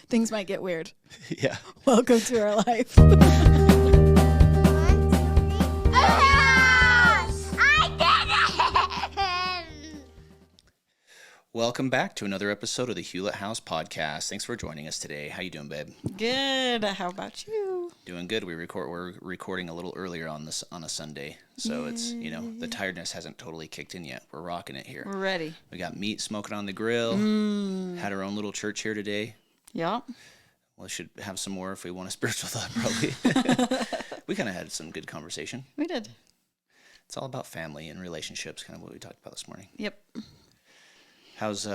Things might get weird. Yeah. Welcome to our life. Welcome back to another episode of the Hewlett House podcast. Thanks for joining us today. How you doing, babe? Good. How about you? Doing good. We're recording a little earlier on a Sunday, so it's the tiredness hasn't totally kicked in yet. We're rocking it here. We're ready. We got meat smoking on the grill. Had our own little church here today. Yep. Well, we should have some more if we want a spiritual thought, probably. We kind of had some good conversation. We did. It's all about family and relationships, kind of what we talked about this morning. Yep. How's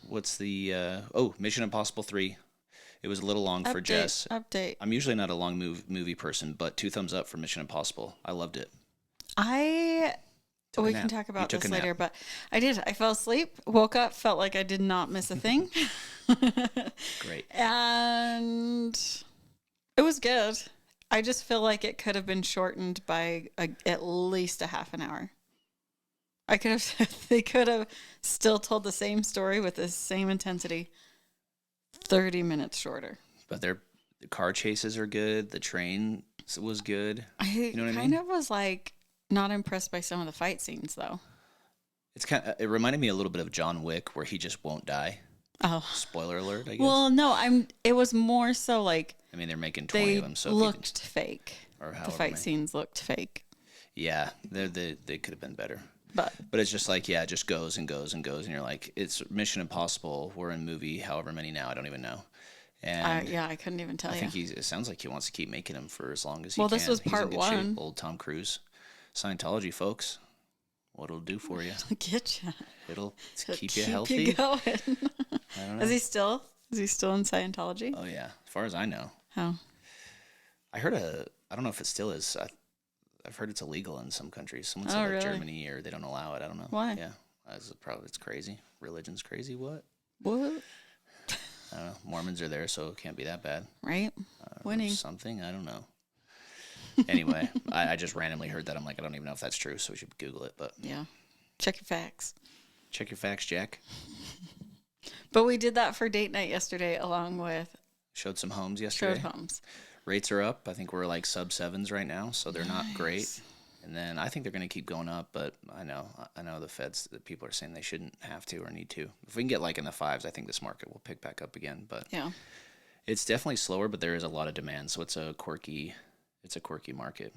what's the Mission Impossible 3? It was a little long for Jess. Update. I'm usually not a long movie person, but 2 thumbs up for Mission Impossible. I loved it. We can talk about this later, but I did. I fell asleep, woke up, felt like I did not miss a thing. Great. And it was good. I just feel like it could have been shortened by at least a half an hour. They could have still told the same story with the same intensity 30 minutes shorter. But the car chases are good. The train was good. I kind of was like not impressed by some of the fight scenes though. It reminded me a little bit of John Wick where he just won't die. Oh. Spoiler alert, I guess. Well, no, it was more so like I mean, they're making 20 of them, so looked fake. Or the fight scenes looked fake. Yeah, they could have been better. But it's just like, it just goes and goes and goes, and you're like, it's Mission Impossible. We're in movie however many now, I don't even know. And I couldn't even tell you. I think it sounds like he wants to keep making them for as long as he can. Well, this was part He's in good 1. Shape. Old Tom Cruise. Scientology, folks. What it'll do for you. Get you. It'll keep you healthy. You going. I don't know. Is he still in Scientology? Oh, yeah. As far as I know. Oh. I heard I don't know if it still is. I've heard it's illegal in some countries. Someone said really? Germany, or they don't allow it. I don't know. Why? Yeah. It's crazy. Religion's crazy. What? What? I don't know. Mormons are there, so it can't be that bad. Right? Winning. Something. I don't know. Anyway, I just randomly heard that. I'm like, I don't even know if that's true, so we should Google it. But yeah. Check your facts. Check your facts, Jack. But we did that for date night yesterday along with... Showed some homes yesterday. Showed homes. Rates are up. I think we're like sub 7s right now, so they're not great. And then I think they're going to keep going up, but I know the people are saying they shouldn't have to or need to. If we can get like in the 5s, I think this market will pick back up again. But yeah, it's definitely slower, but there is a lot of demand, so it's a quirky market.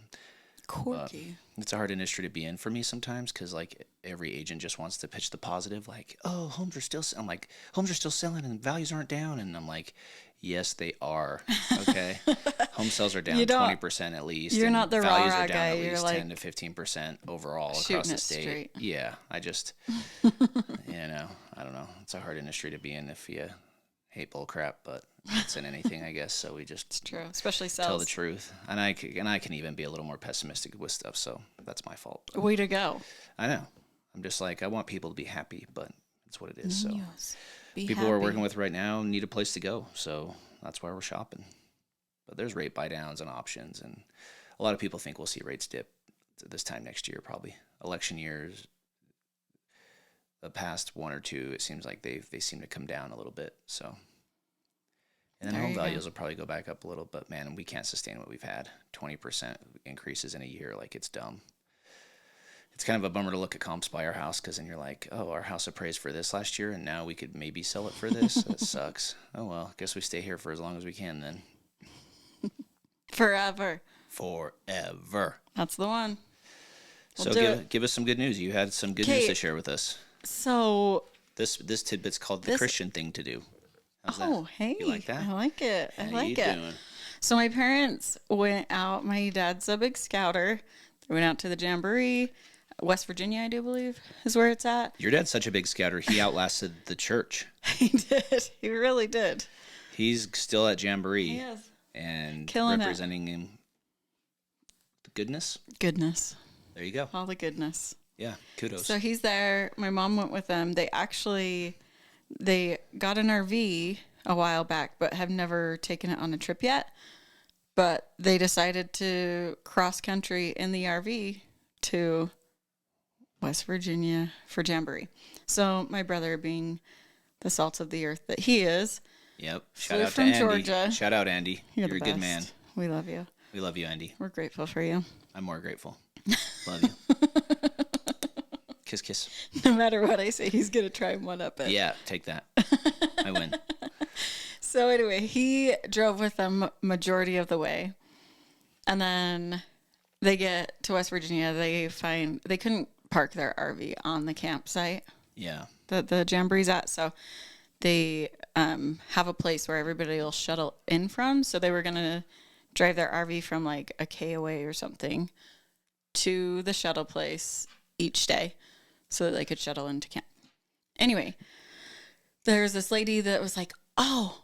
Quirky. It's a hard industry to be in for me sometimes because like every agent just wants to pitch the positive, like, oh, homes are still selling and values aren't down, and I'm like, yes, they are. Okay, home sales are down 20% at least. You're not the values rah-rah are down guy. At You're least like 10 to 15% overall across the state. Straight. Yeah, I just, I don't know. It's a hard industry to be in if you hate bull crap, but it's in anything, I guess. So we just it's true, especially sales. Tell the truth, and I can even be a little more pessimistic with stuff. So that's my fault. Way to go. I know. I'm just like I want people to be happy, but it's what it is. So yes. People we're working with right now need a place to go, so that's why we're shopping. But there's rate buy downs and options, and a lot of people think we'll see rates dip this time next year, probably. Election years, the past 1 or 2, it seems like they seem to come down a little bit. So, and then home values will probably go back up a little, but man, we can't sustain what we've had. 20% increases in a year, like it's dumb. It's kind of a bummer to look at comps by our house because then you're like, oh, our house appraised for this last year and now we could maybe sell it for this. That sucks. Oh, well, guess we stay here for as long as we can then. Forever. That's the one. So give us some good news. You had some good news to share with us. So this tidbit's called the Christian thing to do. How's that? Hey. You like that? I like it. How you doing? So my parents went out. My dad's a big scouter. They went out to the Jamboree. West Virginia, I do believe, is where it's at. Your dad's such a big scouter. He outlasted the church. He did. He really did. He's still at Jamboree. He is. And Killing representing him. The goodness. There you go. All the goodness. Yeah, kudos. So he's there. My mom went with them. They got an RV a while back, but have never taken it on a trip yet. But they decided to cross country in the RV to West Virginia for Jamboree. So my brother, being the salt of the earth that he is, Yep. Shout Flew out to from Andy. Georgia. Shout out, Andy. You're You're the a good best. man. We love you. We love you, Andy. We're grateful for you. I'm more grateful. Love you. Kiss, kiss. No matter what I say, he's going to try and one up it. Yeah, take that. I win. So anyway, he drove with them majority of the way. And then they get to West Virginia. They find they couldn't park their RV on the campsite Yeah. that the Jamboree's at. So they have a place where everybody will shuttle in from. So they were going to drive their RV from like a K away or something to the shuttle place each day so that they could shuttle into camp. Anyway, there's this lady that was like, oh,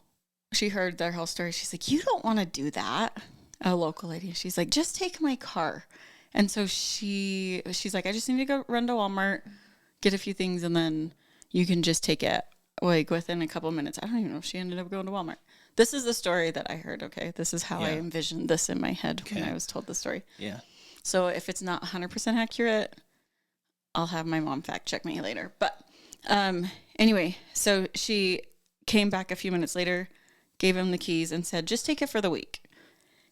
she heard their whole story. She's like, you don't want to do that. A local lady. She's like, just take my car. And so she's like, I just need to go run to Walmart, get a few things, and then you can just take it like within a couple minutes. I don't even know if she ended up going to Walmart. This is the story that I heard, okay? This is how I envisioned this in my head when I was told the story. Yeah. So if it's not 100% accurate, I'll have my mom fact check me later. But anyway, so she came back a few minutes later, gave him the keys, and said, just take it for the week.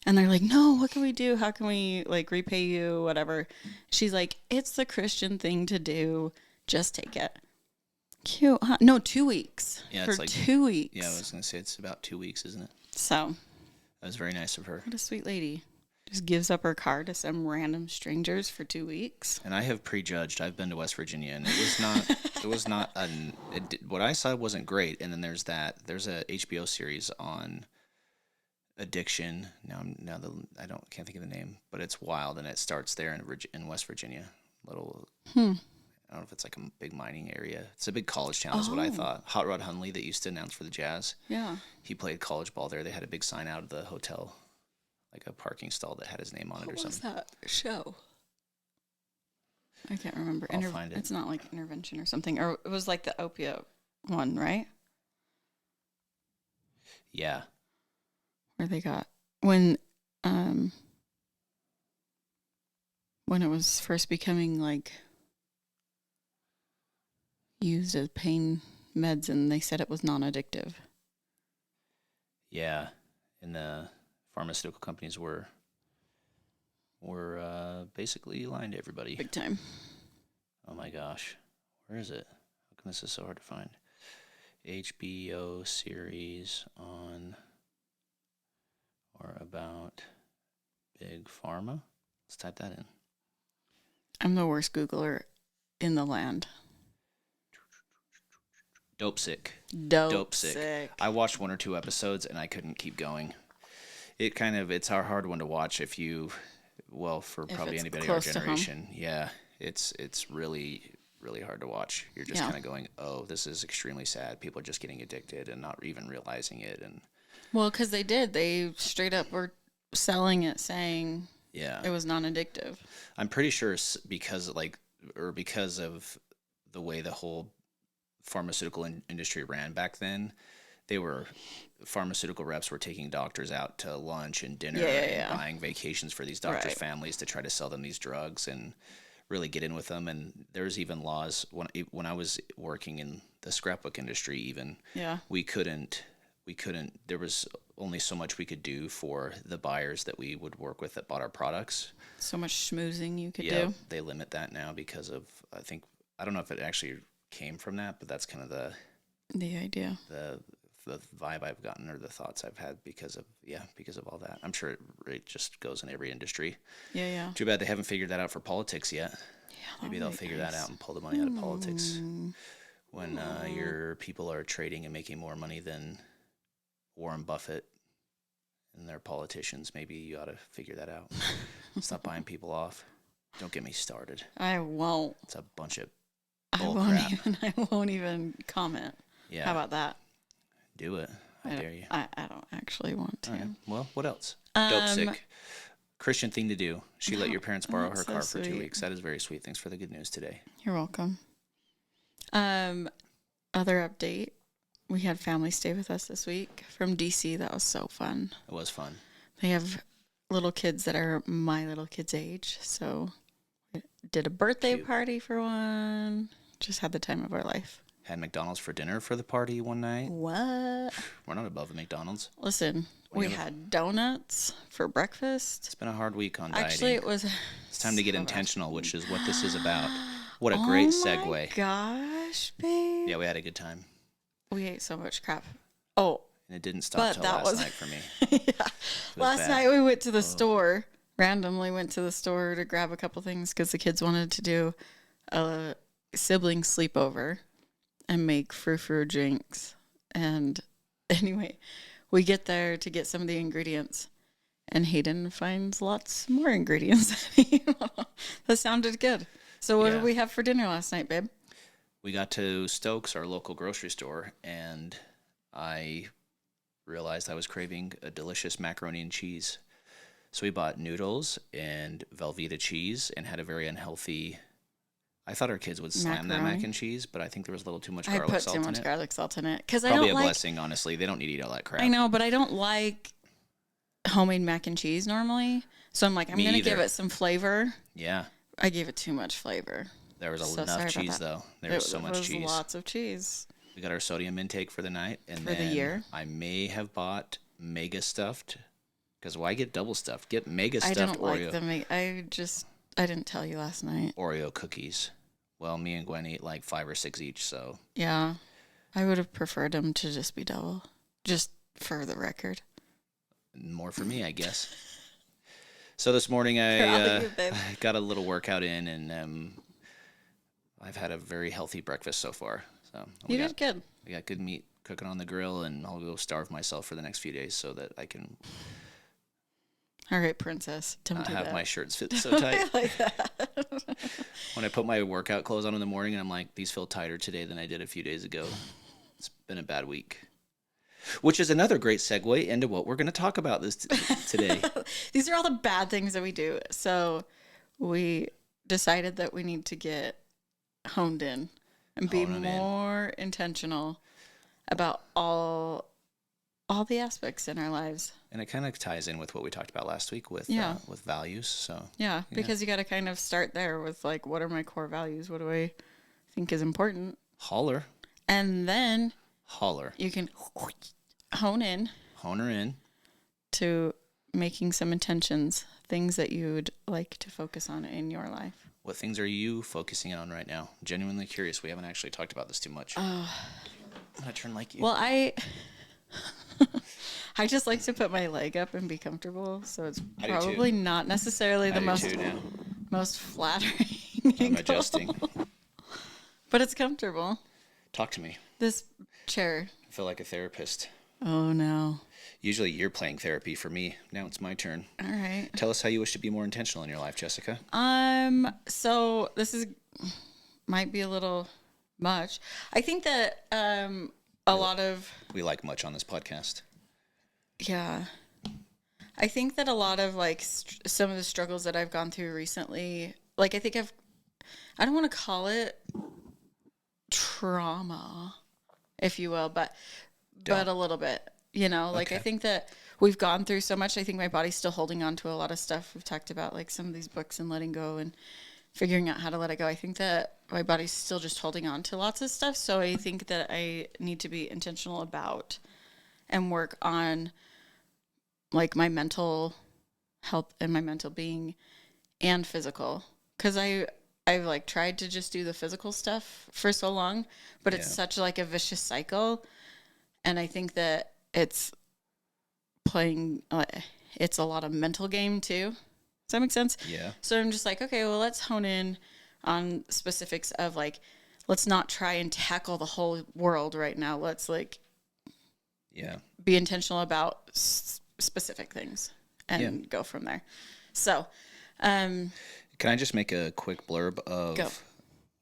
And they're like, no, what can we do? How can we like repay you? Whatever. She's like, it's the Christian thing to do. Just take it. Cute. Huh? No, 2 weeks. Yeah, for it's like 2 weeks. Yeah, I was gonna say it's about 2 weeks, isn't it? So That was very nice of her. what a sweet lady. Just gives up her car to some random strangers for 2 weeks. And I have prejudged. I've been to West Virginia, and it was not what I saw wasn't great. And then there's a HBO series on addiction. I can't think of the name, but it's wild, and it starts there in West Virginia. I don't know if it's like a big mining area. It's a big college town, is what I thought. Hot Rod Hundley, that used to announce for the Jazz. Yeah. He played college ball there. They had a big sign out of the hotel, like a parking stall that had his name on it or something. What was that show? I can't remember. I'll find it. It's not like Intervention or something. Or it was like the opiate one, right? Yeah. Where they got when it was first becoming like used as pain meds, and they said it was non-addictive. Yeah. And the pharmaceutical companies were basically lying to everybody. Big time. Oh my gosh. Where is it? How come this is so hard to find? HBO series on or about Big Pharma. Let's type that in. I'm the worst Googler in the land. Dope Sick. Dope sick. I watched 1 or 2 episodes and I couldn't keep going. It's a hard one to watch for probably anybody our generation. Yeah. It's really, really hard to watch. You're just kind of going, oh, this is extremely sad. People are just getting addicted and not even realizing it. And Well, because they did. They straight up were selling it, saying yeah, it was non-addictive. I'm pretty sure it's because of the way the whole pharmaceutical industry ran back then. Pharmaceutical reps were taking doctors out to lunch and dinner and buying vacations for these doctors' families to try to sell them these drugs and really get in with them. And there's even laws when I was working in the scrapbook industry, even we couldn't, there was only so much we could do for the buyers that we would work with that bought our products. So much schmoozing you could do. They limit that now because of, I don't know if it actually came from that, but that's kind of the idea. The vibe I've gotten or the thoughts I've had because of all that. I'm sure it just goes in every industry. Yeah. Too bad they haven't figured that out for politics yet. Yeah, maybe they'll figure that out and pull the money out of politics when your people are trading and making more money than Warren Buffett and their politicians. Maybe you ought to figure that out. Stop buying people off. Don't get me started. I won't. It's a bunch of I won't even comment. Yeah. How about that? Do it. I dare you. I don't actually want to. All right. Well, what else? Dope sick. Christian thing to do. She let your parents borrow her car for 2 weeks. That is very sweet. Thanks for the good news today. You're welcome. Other update. We had family stay with us this week from DC. That was so fun. It was fun. They have little kids that are my little kid's age. So we did a birthday party for one. Just had the time of our life. Had McDonald's for dinner for the party one night. What? We're not above the McDonald's. Listen, we had donuts for breakfast. It's been a hard week on dieting. Actually, it was. It's time to get intentional, which is what this is about. What a great segue. Oh my gosh, babe. Yeah, we had a good time. We ate so much crap. Oh. And it didn't stop till last night for me. Yeah. Last night we went to the store, randomly went to the store to grab a couple things because the kids wanted to do a sibling sleepover and make frou-frou drinks. And anyway, we get there to get some of the ingredients, and Hayden finds lots more ingredients. That sounded good. So what did we have for dinner last night, babe? We got to Stokes, our local grocery store, and I realized I was craving a delicious macaroni and cheese. So we bought noodles and Velveeta cheese and had a very unhealthy... I thought our kids would slam that mac and cheese, but I think there was a little too much garlic salt in it. I put too much garlic salt in it. Probably a blessing, honestly. They don't need to eat all that crap. I know, but I don't like homemade mac and cheese normally. So I'm like, I'm going to give it some flavor. Yeah. I gave it too much flavor. There was enough cheese, though. There was so much cheese. Lots of cheese. We got our sodium intake for the night. And for the year. I may have bought mega stuffed. Because why get double stuffed? Get mega stuffed Oreo. I don't like the I didn't tell you last night. Oreo cookies. Well, me and Gwen ate like 5 or 6 each, so. Yeah. I would have preferred them to just be double. Just for the record. More for me, I guess. So this morning I got a little workout in, and I've had a very healthy breakfast so far. So you did good. We got good meat cooking on the grill, and I'll go starve myself for the next few days so that I can... All right, princess. Don't have my shirts fit so tight. I like that. When I put my workout clothes on in the morning, and I'm like, these feel tighter today than I did a few days ago. It's been a bad week. Which is another great segue into what we're going to talk about today. These are all the bad things that we do. So we decided that we need to get honed in and be more intentional about all the aspects in our lives. And it kind of ties in with what we talked about last week with values. So because you got to kind of start there with like, what are my core values? What do I think is important? Holler. And then you can hone her in to making some intentions, things that you'd like to focus on in your life. What things are you focusing on right now? Genuinely curious. We haven't actually talked about this too much. I'm going to turn like you. Well, I just like to put my leg up and be comfortable, so it's probably not necessarily the most flattering. I'm adjusting. But it's comfortable. Talk to me. This chair. I feel like a therapist. Oh, no. Usually you're playing therapy for me. Now it's my turn. All right. Tell us how you wish to be more intentional in your life, Jessica. So this might be a little much. I think that a lot of... We like much on this podcast. Yeah. I think that a lot of like some of the struggles that I've gone through recently, like I don't want to call it trauma, if you will, but a little bit, like I think that we've gone through so much. I think my body's still holding on to a lot of stuff. We've talked about like some of these books and letting go and figuring out how to let it go. I think that my body's still just holding on to lots of stuff. So I think that I need to be intentional about and work on like my mental health and my mental being and physical. Cause I've like tried to just do the physical stuff for so long, but it's such like a vicious cycle. And I think that it's a lot of mental game too. Does that make sense? Yeah. So I'm just like, okay, well, let's hone in on specifics of like, let's not try and tackle the whole world right now. Let's like, be intentional about specific things and go from there. So, can I just make a quick blurb of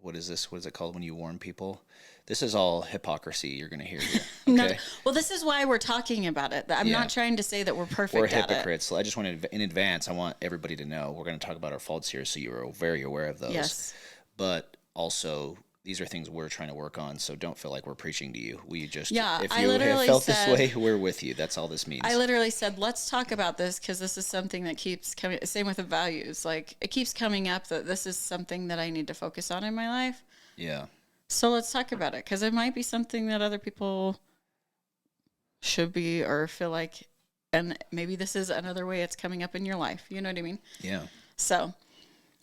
what is this? What is it called when you warn people? This is all hypocrisy you're going to hear here. Okay? No, well, this is why we're talking about it. I'm not trying to say that we're perfect. We're hypocrites. So I just wanted in advance, I want everybody to know we're going to talk about our faults here, so you're very aware of those. Yes. But also, these are things we're trying to work on, so don't feel like we're preaching to you. We just, if you have felt this way, we're with you. That's all this means. I literally said, let's talk about this because this is something that keeps coming. Same with the values. Like, it keeps coming up that this is something that I need to focus on in my life. Yeah. So let's talk about it, because it might be something that other people should be or feel like, and maybe this is another way it's coming up in your life. You know what I mean? Yeah. So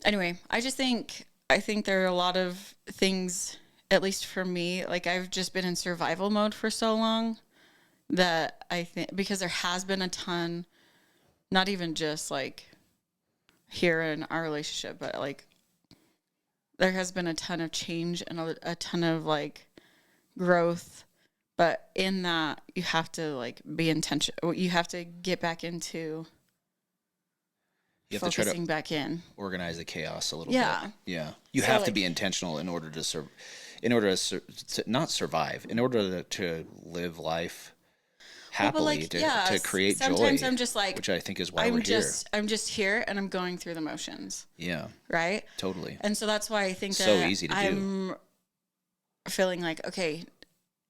anyway, I think there are a lot of things, at least for me, like I've just been in survival mode for so long that I think, because there has been a ton, not even just like here in our relationship, but like there has been a ton of change and a ton of like growth. But in that, you have to like be intentional. You have to get back into You have to try focusing to back in. organize the chaos a little Yeah. bit. Yeah. You So, have to like- be intentional in order to not survive, in order to live life happily, to create sometimes joy. I'm just like, which I think is why we're here. I'm just here and I'm going through the motions, Yeah. right? Totally. And so that's why I think So that easy to do. I'm feeling like, okay,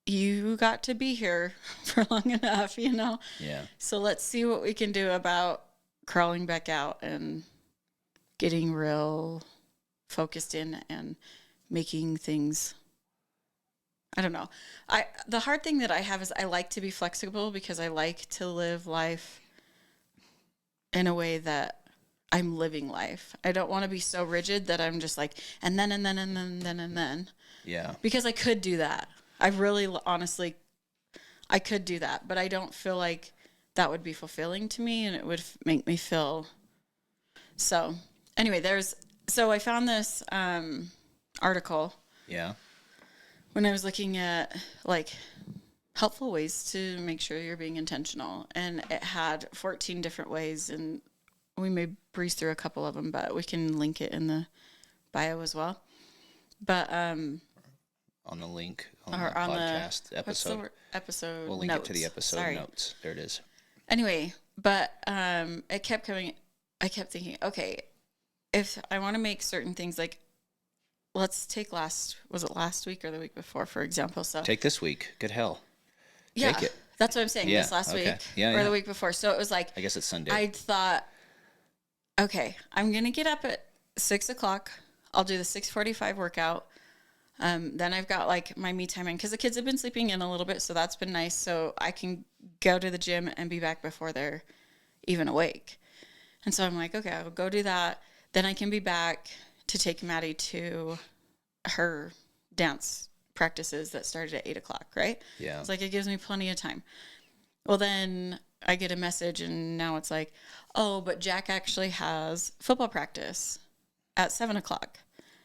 you got to be here for long enough, you know? Yeah. So let's see what we can do about crawling back out and getting real focused in and making things. I don't know. The hard thing that I have is I like to be flexible, because I like to live life in a way that I'm living life. I don't want to be so rigid that I'm just like, and then. Yeah. Because I could do that. I really, honestly, I could do that. But I don't feel like that would be fulfilling to me, and it would make me feel. So anyway, so I found this article Yeah. when I was looking at like helpful ways to make sure you're being intentional. And it had 14 different ways, and we may breeze through a couple of them, but we can link it in the bio as well. But On the link on or the on podcast the episode. episode We'll link notes. it to the episode Sorry. notes. There it is. Anyway, but it kept coming. I kept thinking, okay, if I want to make certain things, like let's take was it last week or the week before, for example? So Take this week. Good hell. yeah, take it. that's what I'm saying. Yeah, This last okay. week Yeah, or yeah. the week before. So it was like, I guess it's Sunday. I thought, okay, I'm gonna get up at 6:00. I'll do the 6:45 workout. Then I've got like my me time in, because the kids have been sleeping in a little bit, so that's been nice. So I can go to the gym and be back before they're even awake. And so I'm like, okay, I'll go do that. Then I can be back to take Maddie to her dance practices that started at 8:00, right? Yeah. It's like, it gives me plenty of time. Well, then I get a message, and now it's like, oh, but Jack actually has football practice at 7:00.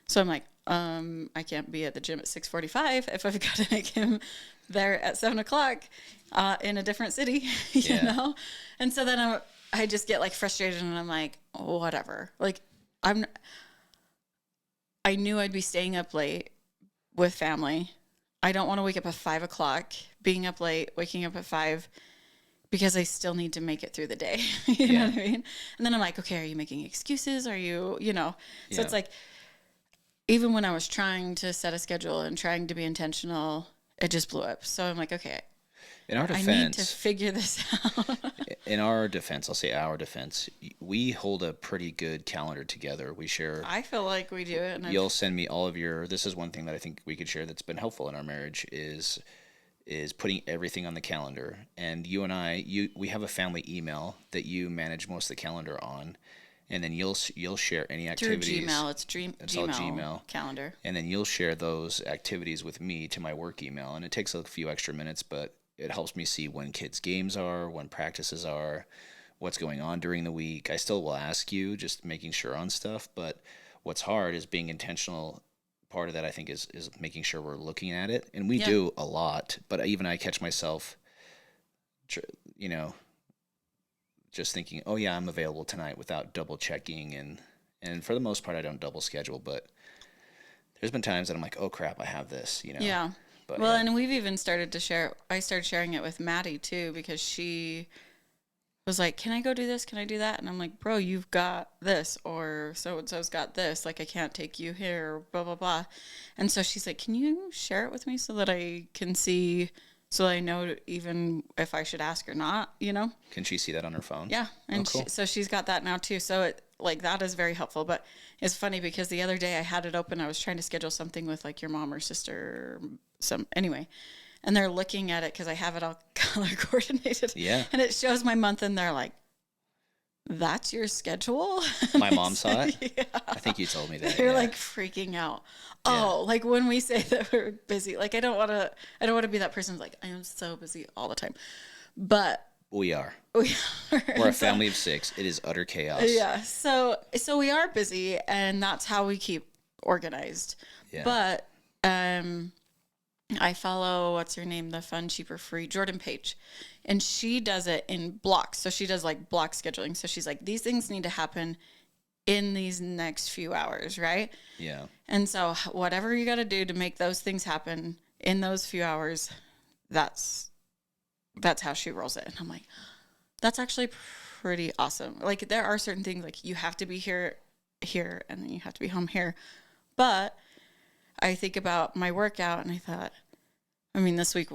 So I'm like, I can't be at the gym at 6:45 if I've got to make him there at 7:00 in a different city, you know? And so then I just get like frustrated, and I'm like, oh, whatever. Like I knew I'd be staying up late with family. I don't want to wake up at 5:00, being up late, waking up at 5, because I still need to make it through the day. You know what I mean? And then I'm like, okay, are you making excuses? Are you, So it's like, even when I was trying to set a schedule and trying to be intentional, it just blew up. So I'm like, okay, In our I need to defense, figure this out. I'll say our defense, we hold a pretty good calendar together. We share. I feel like we do it. And You'll send me all of your. This is one thing that I think we could share that's been helpful in our marriage is putting everything on the calendar. And you and I, we have a family email that you manage most of the calendar on, and then you'll share any activities. through Gmail. It's all Gmail Gmail calendar. And then you'll share those activities with me to my work email, and it takes a few extra minutes, but it helps me see when kids' games are, when practices are, what's going on during the week. I still will ask you, just making sure on stuff, but what's hard is being intentional. Part of that, I think, is making sure we're looking at it, and we do a lot, but even I catch myself, just thinking, oh yeah, I'm available tonight, without double checking, and for the most part I don't double schedule, but there's been times that I'm like, oh crap, I have this, Yeah. But, well, and we've even started to share. I started sharing it with Maddie too, because she was like, can I go do this? Can I do that? And I'm like, bro, you've got this, or so-and-so's got this. Like, I can't take you here, blah, blah, blah. And so she's like, can you share it with me so that I can see, so that I know even if I should ask or not, Can she see that on her phone? Yeah. And cool. so she's got that now too. So like that is very helpful. But it's funny because the other day I had it open. I was trying to schedule something with like your mom or sister, anyway, and they're looking at it because I have it all color coordinated. Yeah. And it shows my month, and they're like, "That's your schedule?" My mom saw it. Yeah. I think you told me that. They're yeah. like freaking out. Oh, like when we say that we're busy, like I don't want to be that person who's like, I am so busy all the time. But we are. we are. We're a family of 6. It is utter chaos. Yeah. So we are busy, and that's how we keep organized. Yeah. But I follow, what's her name, the Fun Cheaper Free, Jordan Page, and she does it in blocks. So she does like block scheduling. So she's like, these things need to happen in these next few hours, right? Yeah. And so whatever you got to do to make those things happen in those few hours, that's how she rolls it. And I'm like, that's actually pretty awesome. Like there are certain things like you have to be here, and then you have to be home here. But I think about my workout, and I thought, I mean, this week,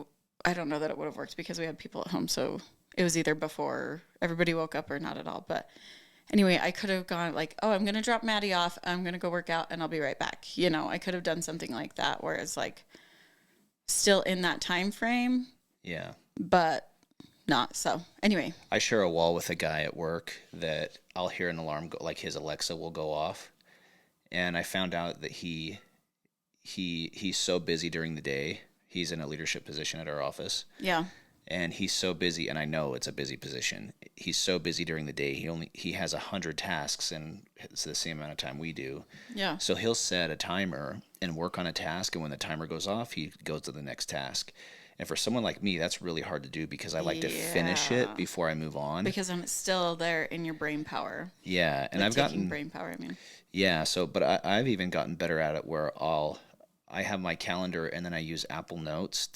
I don't know that it would have worked because we had people at home. So it was either before everybody woke up or not at all. But anyway, I could have gone like, oh, I'm going to drop Maddie off. I'm going to go work out and I'll be right back. You know, I could have done something like that. Whereas like still in that time frame. Yeah. But not. So anyway. I share a wall with a guy at work that I'll hear an alarm go, like his Alexa will go off. And I found out that he's so busy during the day. He's in a leadership position at our office. Yeah. And he's so busy, and I know it's a busy position. He's so busy during the day. He has 100 tasks, and it's the same amount of time we do. Yeah. So he'll set a timer and work on a task, and when the timer goes off, he goes to the next task. And for someone like me, that's really hard to do because I like to finish it before I move on. Because I'm still there in your brain power. Yeah, and like I've gotten brain power. I mean. Yeah. So, but I've even gotten better at it where I have my calendar and then I use Apple Notes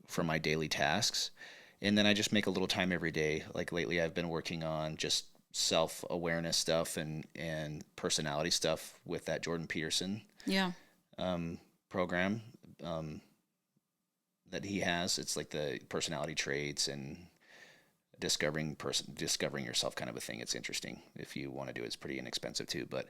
for my daily tasks. And then I just make a little time every day. Like lately I've been working on just self-awareness stuff and personality stuff with that Jordan Peterson program that he has. It's like the personality traits and discovering yourself kind of a thing. It's interesting. If you want to do it, it's pretty inexpensive too. But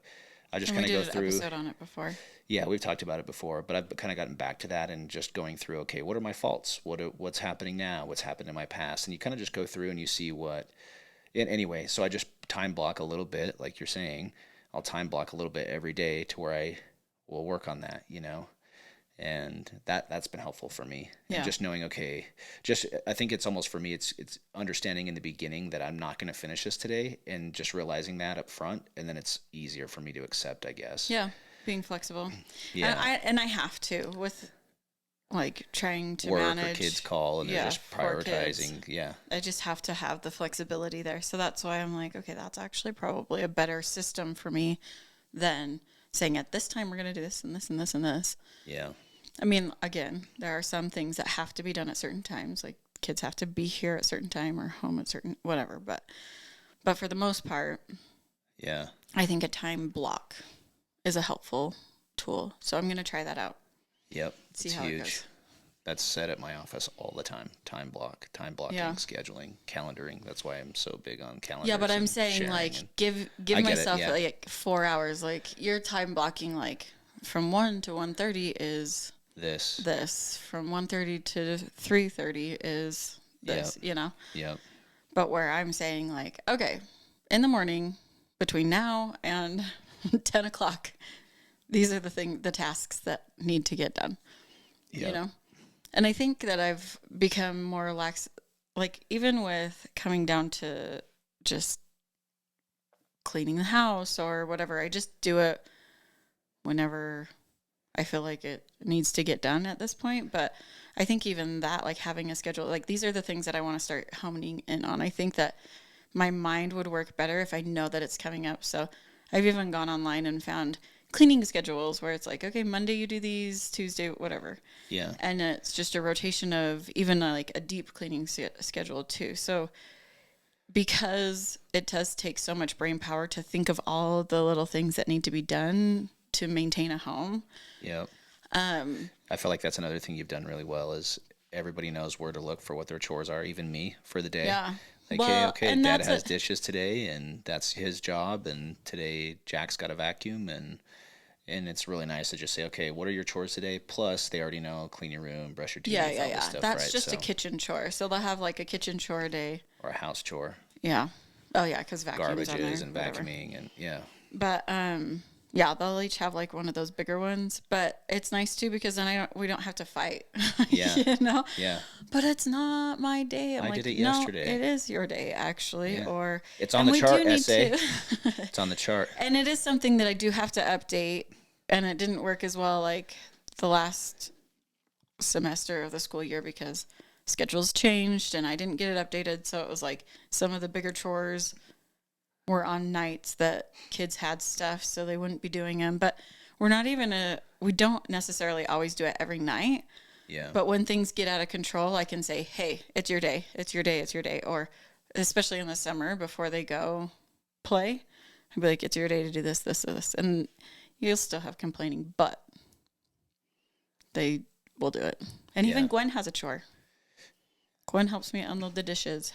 I just kind of go through. We did an episode on it before. Yeah, we've talked about it before, but I've kind of gotten back to that and just going through, okay, what are my faults? What's happening now? What's happened in my past? And you kind of just go through and you see anyway, so I just time block a little bit, like you're saying. I'll time block a little bit every day to where I will work on that, you know? And that's been helpful for me. Yeah. And just knowing, okay, I think it's almost for me, it's understanding in the beginning that I'm not going to finish this today and just realizing that up front. And then it's easier for me to accept, I guess. Yeah. Being flexible. Yeah. And I have to with like trying to work manage. Or kids call and they're just prioritizing. Yeah. I just have to have the flexibility there. So that's why I'm like, okay, that's actually probably a better system for me than saying at this time we're going to do this and this and this and this. Yeah. I mean, again, there are some things that have to be done at certain times. Like kids have to be here at a certain time or home at certain whatever. But for the most part, yeah, I think a time block is a helpful tool. So I'm going to try that out. Yep. See how huge. It goes. That's said at my office all the time. Time blocking, scheduling, calendaring. That's why I'm so big on calendars. Yeah, but I'm saying like give myself like 4 hours. Like your time blocking like from 1 to 1:30 is this. From 1:30 to 3:30 is this, you know? Yep. But where I'm saying like, okay, in the morning between now and 10 o'clock, these are the tasks that need to get done, you know? And I think that I've become more relaxed, like even with coming down to just cleaning the house or whatever, I just do it whenever I feel like it needs to get done at this point. But I think even that, like having a schedule, like these are the things that I want to start honing in on. I think that my mind would work better if I know that it's coming up. So I've even gone online and found cleaning schedules where it's like, okay, Monday you do these, Tuesday, whatever. Yeah. And it's just a rotation of even like a deep cleaning schedule too. So because it does take so much brain power to think of all the little things that need to be done to maintain a home. Yeah. I feel like that's another thing you've done really well is everybody knows where to look for what their chores are, even me for the day. Yeah. Like, hey, Well, okay, and Dad that's has dishes today, and that's his job. And today Jack's got a vacuum, and it's really nice to just say, okay, what are your chores today? Plus, they already know clean your room, brush your teeth, all this stuff, That's right? just a So, kitchen chore. So they'll have like a kitchen chore day. or a house chore, Yeah. Oh yeah, because vacuums on there. garbages and Whatever. vacuuming, and yeah, But yeah, they'll each have like one of those bigger ones. But it's nice too because then we don't have to fight. yeah, You know. yeah. But it's not my day. I'm I like, did it no, yesterday. it is your day actually. Yeah. Or It's on and the we chart, do need essay. to. It's on the chart. And it is something that I do have to update, and it didn't work as well like the last semester of the school year because schedules changed and I didn't get it updated. So it was like some of the bigger chores were on nights that kids had stuff, so they wouldn't be doing them. But we don't necessarily always do it every night. Yeah. But when things get out of control, I can say, hey, it's your day. It's your day. It's your day. Or especially in the summer before they go play, I'd be like, it's your day to do this, this, or this. And you'll still have complaining, but they will do it. And even Gwen has a chore. Gwen helps me unload the dishes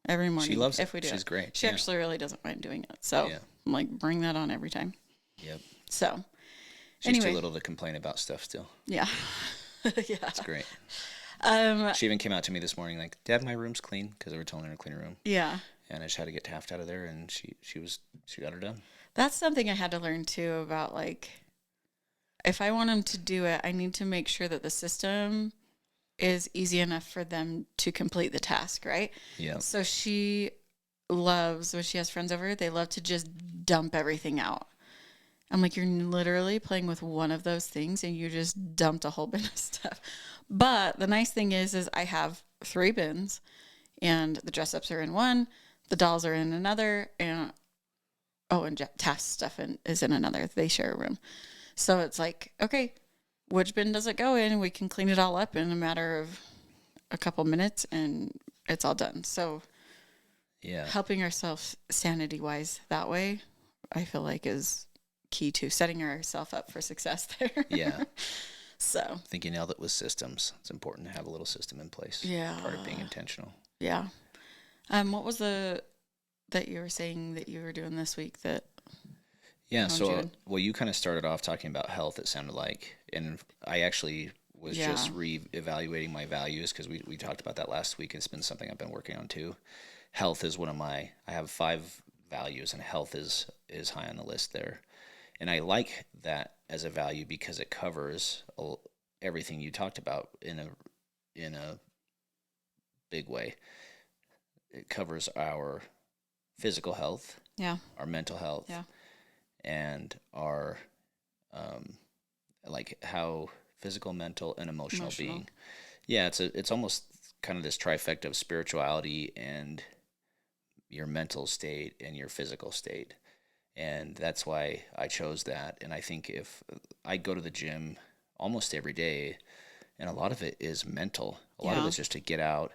every morning. She loves it. If we do She's it. great. She actually really doesn't mind doing it. So Yeah. I'm like, bring that on every time. Yep. So She's anyway. too little to complain about stuff still. Yeah. Yeah. It's great. She even came out to me this morning like, Dad, my room's clean, because they were telling her to clean her room. Yeah. And I just had to get Taft out of there, and she got her done. That's something I had to learn too about like, if I want them to do it, I need to make sure that the system is easy enough for them to complete the task, right? Yeah. So she loves, when she has friends over, they love to just dump everything out. I'm like, you're literally playing with one of those things and you just dumped a whole bin of stuff. But the nice thing is I have 3 bins and the dress ups are in one, the dolls are in another, and Taft's stuff is in another. They share a room. So it's like, okay, which bin does it go in? We can clean it all up in a matter of a couple minutes and it's all done. So Yeah. helping ourselves sanity wise that way, I feel like is key to setting ourselves up for success there. Yeah. So I think you nailed it with systems. It's important to have a little system in place. Yeah. Part of being intentional. Yeah. What was that you were saying that you were doing this week that? Yeah. So, well, you kind of started off talking about health, it sounded like, and I actually was just re-evaluating my values because we talked about that last week. It's been something I've been working on too. Health is one of I have 5 values, and health is high on the list there. And I like that as a value because it covers everything you talked about in a big way. It covers our physical health, our mental health, and our like how physical, mental, and emotional being. Yeah, it's almost kind of this trifecta of spirituality and your mental state and your physical state. And that's why I chose that. And I think if I go to the gym almost every day, and a lot of it is mental. A lot of it's just to get out,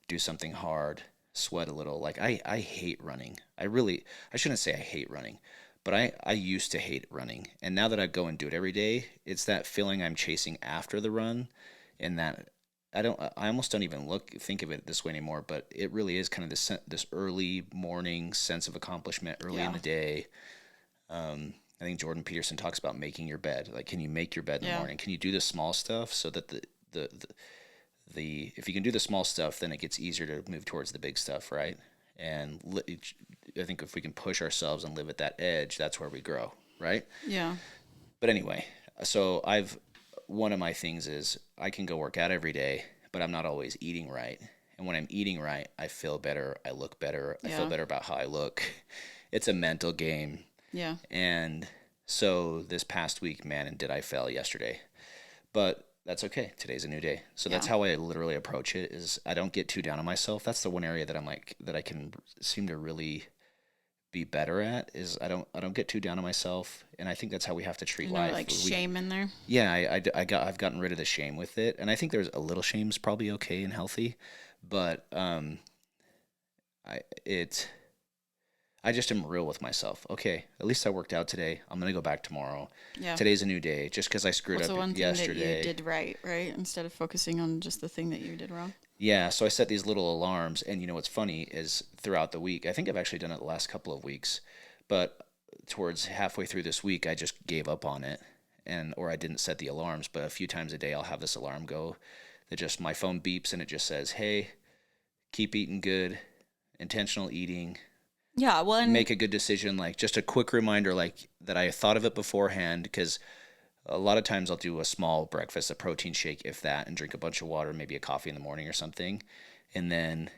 do something hard, sweat a little. Like I hate running. I shouldn't say I hate running, but I used to hate running. And now that I go and do it every day, it's that feeling I'm chasing after the run, and that I almost don't even think of it this way anymore, but it really is kind of this early morning sense of accomplishment early in the day. I think Jordan Peterson talks about making your bed. Like, can you make your bed in the morning? Can you do the small stuff so that if you can do the small stuff, then it gets easier to move towards the big stuff, right? And I think if we can push ourselves and live at that edge, that's where we grow, right? Yeah. But anyway, so one of my things is I can go work out every day, but I'm not always eating right. And when I'm eating right, I feel better. I look better. I feel better about how I look. It's a mental game. Yeah. And so this past week, man, and did I fail yesterday. But that's okay. Today's a new day. So that's how I literally approach it, is I don't get too down on myself. That's the one area that I'm like, that I can seem to really be better at, is I don't get too down on myself. And I think that's how we have to treat life. Like shame in there. Yeah, I've gotten rid of the shame with it. And I think there's a little shame's probably okay and healthy, but I just am real with myself. Okay, at least I worked out today. I'm going to go back tomorrow. Yeah. Today's a new day. Just because I screwed up the one yesterday. thing that you did right? Instead of focusing on just the thing that you did wrong. Yeah, so I set these little alarms, and you know what's funny is throughout the week, I think I've actually done it the last couple of weeks, but towards halfway through this week, I just gave up on it, and or I didn't set the alarms. But a few times a day, I'll have this alarm go that just my phone beeps and it just says, "Hey, keep eating good, intentional eating, Yeah, well, and make a good decision." Like just a quick reminder, like that I thought of it beforehand, because a lot of times I'll do a small breakfast, a protein shake, if that, and drink a bunch of water, maybe a coffee in the morning or something. And then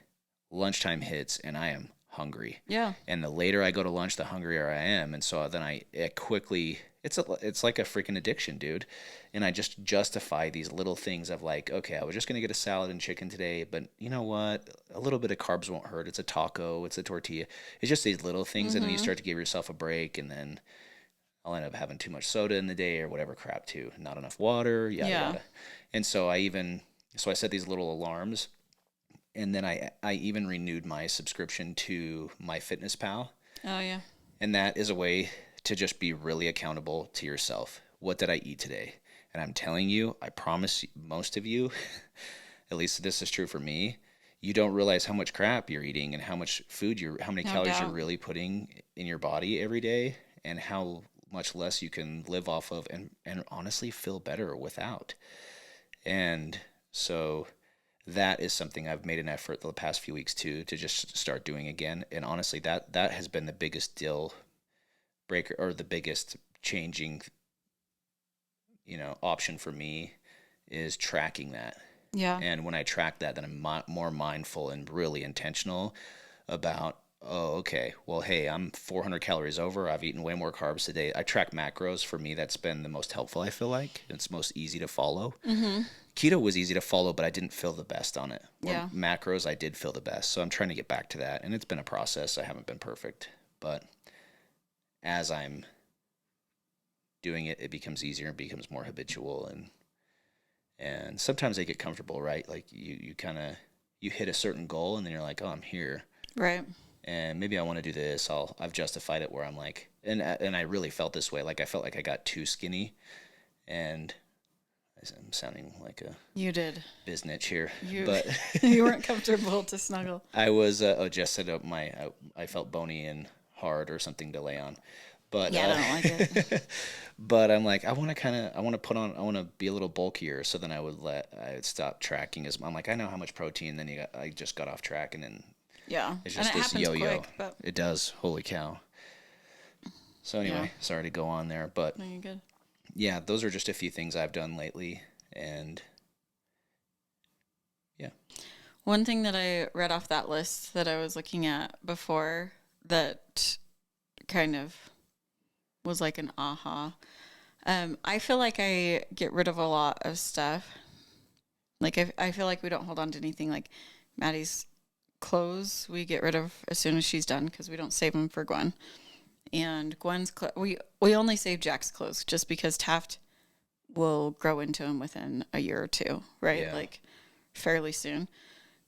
lunchtime hits and I am hungry. yeah, And the later I go to lunch, the hungrier I am. And so then it quickly, it's like a freaking addiction, dude. And I just justify these little things of like, okay, I was just going to get a salad and chicken today, but you know what? A little bit of carbs won't hurt. It's a taco, it's a tortilla. It's just these little things. And then you start to give yourself a break, and then I'll end up having too much soda in the day or whatever crap too. Not enough water, yada yeah, yada. And so I set these little alarms, and then I even renewed my subscription to MyFitnessPal, oh yeah, and that is a way to just be really accountable to yourself. What did I eat today? And I'm telling you, I promise most of you, at least this is true for me, you don't realize how much crap you're eating and how much how many no calories you're doubt. really putting in your body every day, and how much less you can live off of, and honestly feel better without. And so that is something I've made an effort the past few weeks to just start doing again. And honestly, that has been the biggest deal breaker, or the biggest changing, option for me, is tracking that. Yeah, And when I track that, then I'm more mindful and really intentional about, oh, okay, well, hey, I'm 400 calories over. I've eaten way more carbs today. I track macros. For me, that's been the most helpful, I feel like. It's most easy to follow. Keto was easy to follow, but I didn't feel the best on it. Or yeah, macros, I did feel the best. So I'm trying to get back to that. And it's been a process. I haven't been perfect. But as I'm doing it, it becomes easier and becomes more habitual. And sometimes I get comfortable, right? Like you kind of, you hit a certain goal and then you're like, oh, I'm here. right. And maybe I want to do this. I've justified it where I'm like, and I really felt this way. Like I felt like I got too skinny, and I'm sounding like a You did. biznitch here, You but you weren't comfortable to snuggle. I was. Jess said I felt bony and hard or something to lay on, but Yeah, I don't like it. but I'm like, I want to I want to be a little bulkier. So then I would stop tracking as I'm like, I know how much protein. Then I just got off track, and then Yeah, it's and just it this happens yo-yo. quick, but It does. Holy cow. So yeah, anyway, sorry to go on there, but no, you're good. yeah, those are just a few things I've done lately, and yeah, One thing that I read off that list that I was looking at before that kind of was like an aha. I feel like I get rid of a lot of stuff. Like I feel like we don't hold on to anything. Like Maddie's clothes, we get rid of as soon as she's done because we don't save them for Gwen. And Gwen's we only save Jack's clothes just because Taft will grow into him within a year or two, right? Yeah. Like fairly soon.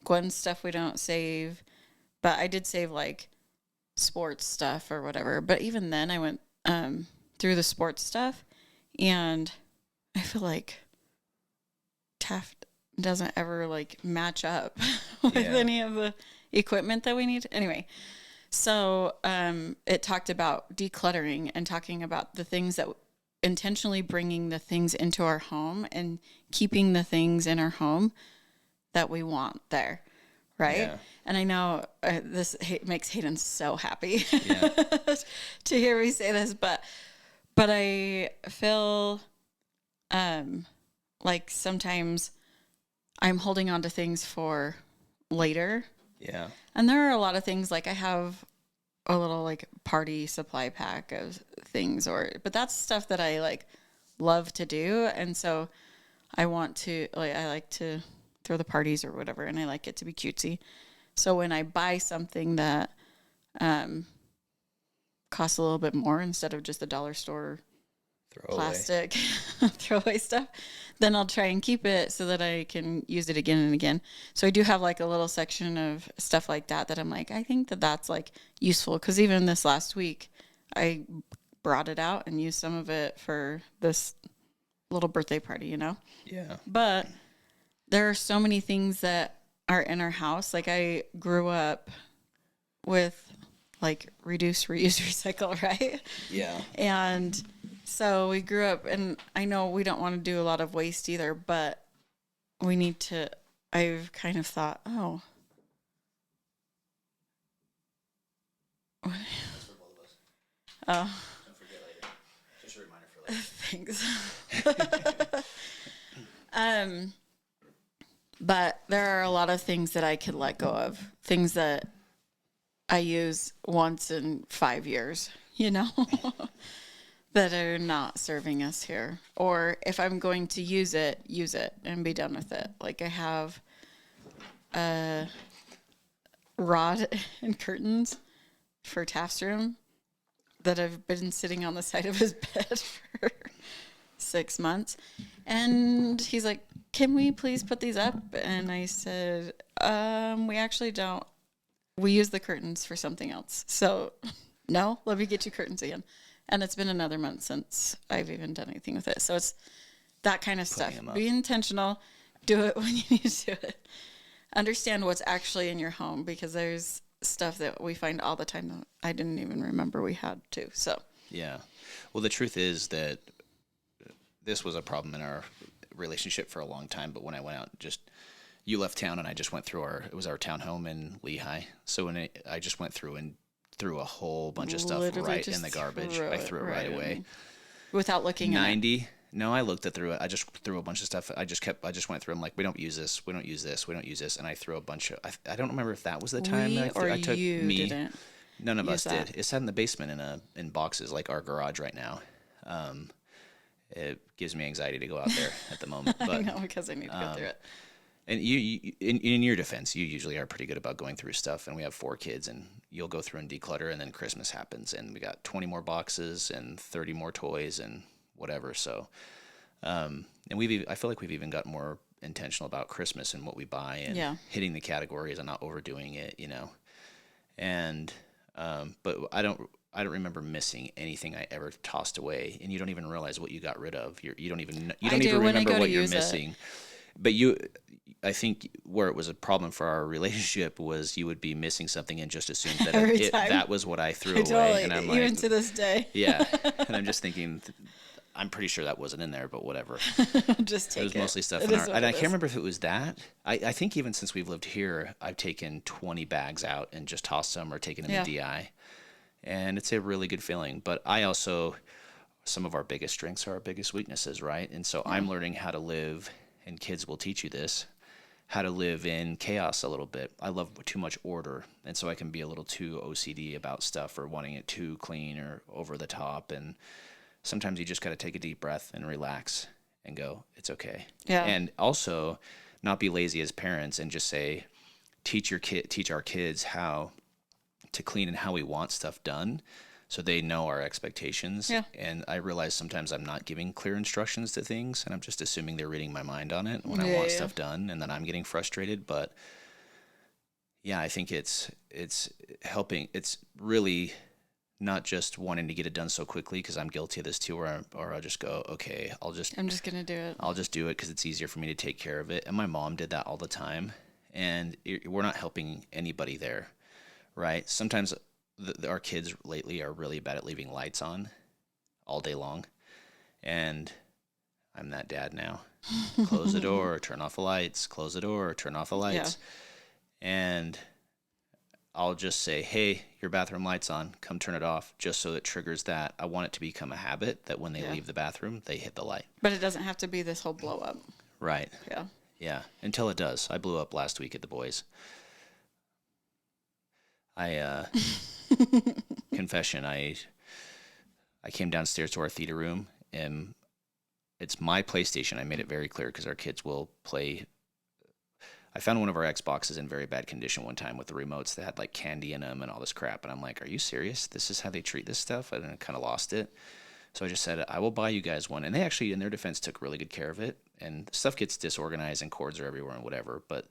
Gwen's stuff we don't save, but I did save like sports stuff or whatever. But even then, I went through the sports stuff, and I feel like Taft doesn't ever like match up with Yeah. any of the equipment that we need. Anyway, so it talked about decluttering and talking about the things that intentionally bringing the things into our home and keeping the things in our home that we want there, right? Yeah. And I know this makes Hayden so happy Yeah. to hear me say this, but I feel like sometimes I'm holding on to things for later. Yeah. And there are a lot of things like I have a little like party supply pack of things but that's stuff that I like love to do. And so I like to throw the parties or whatever, and I like it to be cutesy. So when I buy something that costs a little bit more instead of just the dollar store plastic throwaway stuff, then I'll try and keep it so that I can use it again and again. So I do have like a little section of stuff like that I'm like, I think that that's like useful, because even this last week I brought it out and used some of it for this little birthday party, Yeah. But there are so many things that our inner house. Like I grew up with like reduce, reuse, recycle, right? Yeah. And so we grew up, and I know we don't want to do a lot of waste either, but we need to. I've kind of thought, oh, That's for both of us. oh, Don't forget later. Just a reminder for later. thanks. um, but there are a lot of things that I could let go of, things that I use once in 5 years, that are not serving us here. Or if I'm going to use it and be done with it. Like I have a rod and curtains for Taft's room that have been sitting on the side of his bed for 6 months. And he's like, can we please put these up? And I said, we actually don't. We use the curtains for something else. So no, let me get you curtains again. And it's been another month since I've even done anything with it. So it's that kind of stuff. Be intentional. Do it when you need to do it. Understand what's actually in your home, because there's stuff that we find all the time that I didn't even remember we had too. So Yeah. Well, the truth is that this was a problem in our relationship for a long time. But when I went out, you left town and I just went through it was our town home in Lehigh. So I just went through and threw a whole bunch of stuff right in the garbage. I threw it right away. Without looking at it. No, I looked through it. I just threw a bunch of stuff. I just went through them like, we don't use this. We don't use this. We don't use this. And I threw a bunch of, I don't remember if that was the time I took me. Didn't None of us did. It sat in the basement in boxes like our garage right now. It gives me anxiety to go out there at the moment. But, I know, because I need to go through it. And you in your defense, you usually are pretty good about going through stuff. And we have 4 kids, and you'll go through and declutter, and then Christmas happens, and we got 20 more boxes and 30 more toys and whatever. So, and I feel like we've even got more intentional about Christmas and what we buy and hitting the categories and not overdoing it, And but I don't remember missing anything I ever tossed away, and you don't even realize what you got rid of. You don't even remember what you're missing. But I think where it was a problem for our relationship was you would be missing something and just assume that that was what I threw away. Totally, and I'm even to this day. Yeah, and I'm just thinking, I'm pretty sure that wasn't in there, but whatever. Just take it. It was mostly stuff and I can't remember if it was that. I think even since we've lived here, I've taken 20 bags out and just tossed them or taken them to DI. And it's a really good feeling. But some of our biggest strengths are our biggest weaknesses, right? And so I'm learning how to live, and kids will teach you this, how to live in chaos a little bit. I love too much order, and so I can be a little too OCD about stuff or wanting it too clean or over the top. And sometimes you just got to take a deep breath and relax and go, it's okay. Yeah. And also not be lazy as parents and just say, teach our kids how to clean and how we want stuff done, so they know our expectations. Yeah. And I realize sometimes I'm not giving clear instructions to things, and I'm just assuming they're reading my mind on it when I want stuff done, and then I'm getting frustrated. But yeah, I think it's helping. It's really not just wanting to get it done so quickly, because I'm guilty of this too, or I'll just go, okay, I'm just gonna do it. I'll just do it because it's easier for me to take care of it. And my mom did that all the time, and we're not helping anybody there, right? Sometimes our kids lately are really bad at leaving lights on all day long, and I'm that dad now. Close the door, turn off the lights, close the door, turn off the lights. Yeah. And I'll just say, hey, your bathroom light's on, come turn it off, just so it triggers that. I want it to become a habit that when they leave the bathroom, they hit the light. But it doesn't have to be this whole blow up. Right. Yeah. Yeah, until it does. I blew up last week at the boys. Confession, I came downstairs to our theater room, and it's my PlayStation. I made it very clear because our kids will play. I found one of our Xboxes in very bad condition one time with the remotes that had like candy in them and all this crap. And I'm like, are you serious? This is how they treat this stuff? And I kind of lost it. So I just said, I will buy you guys one. And they actually, in their defense, took really good care of it. And stuff gets disorganized and cords are everywhere and whatever. But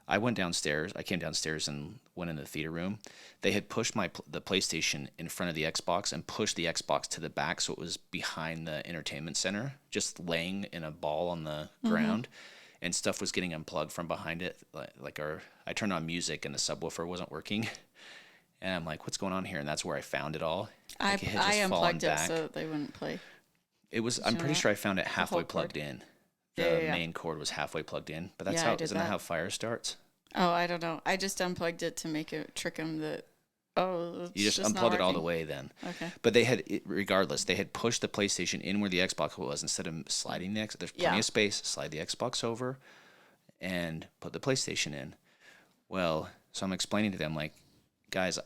I came downstairs and went in the theater room. They had pushed the PlayStation in front of the Xbox and pushed the Xbox to the back, so it was behind the entertainment center, just laying in a ball on the ground. and stuff was getting unplugged from behind it. I turned on music and the subwoofer wasn't working, and I'm like, what's going on here? And that's where I found it all. I Like, it had just fallen unplugged it back. so that they wouldn't play. It was. Did I'm you know pretty that? sure I found it halfway whole cord? plugged in. Yeah, The yeah. main cord was halfway plugged in, but that's Yeah, I how. did Isn't that that. how fire starts? Oh, I don't know. I just unplugged it to make it trick them that, oh, it's You just not unplug it all the working. way then. Okay. But regardless, they had pushed the PlayStation in where the Xbox was instead of sliding the Xbox. There's plenty Yeah. of space. Slide the Xbox over and put the PlayStation in. Well, so I'm explaining to them, like, guys,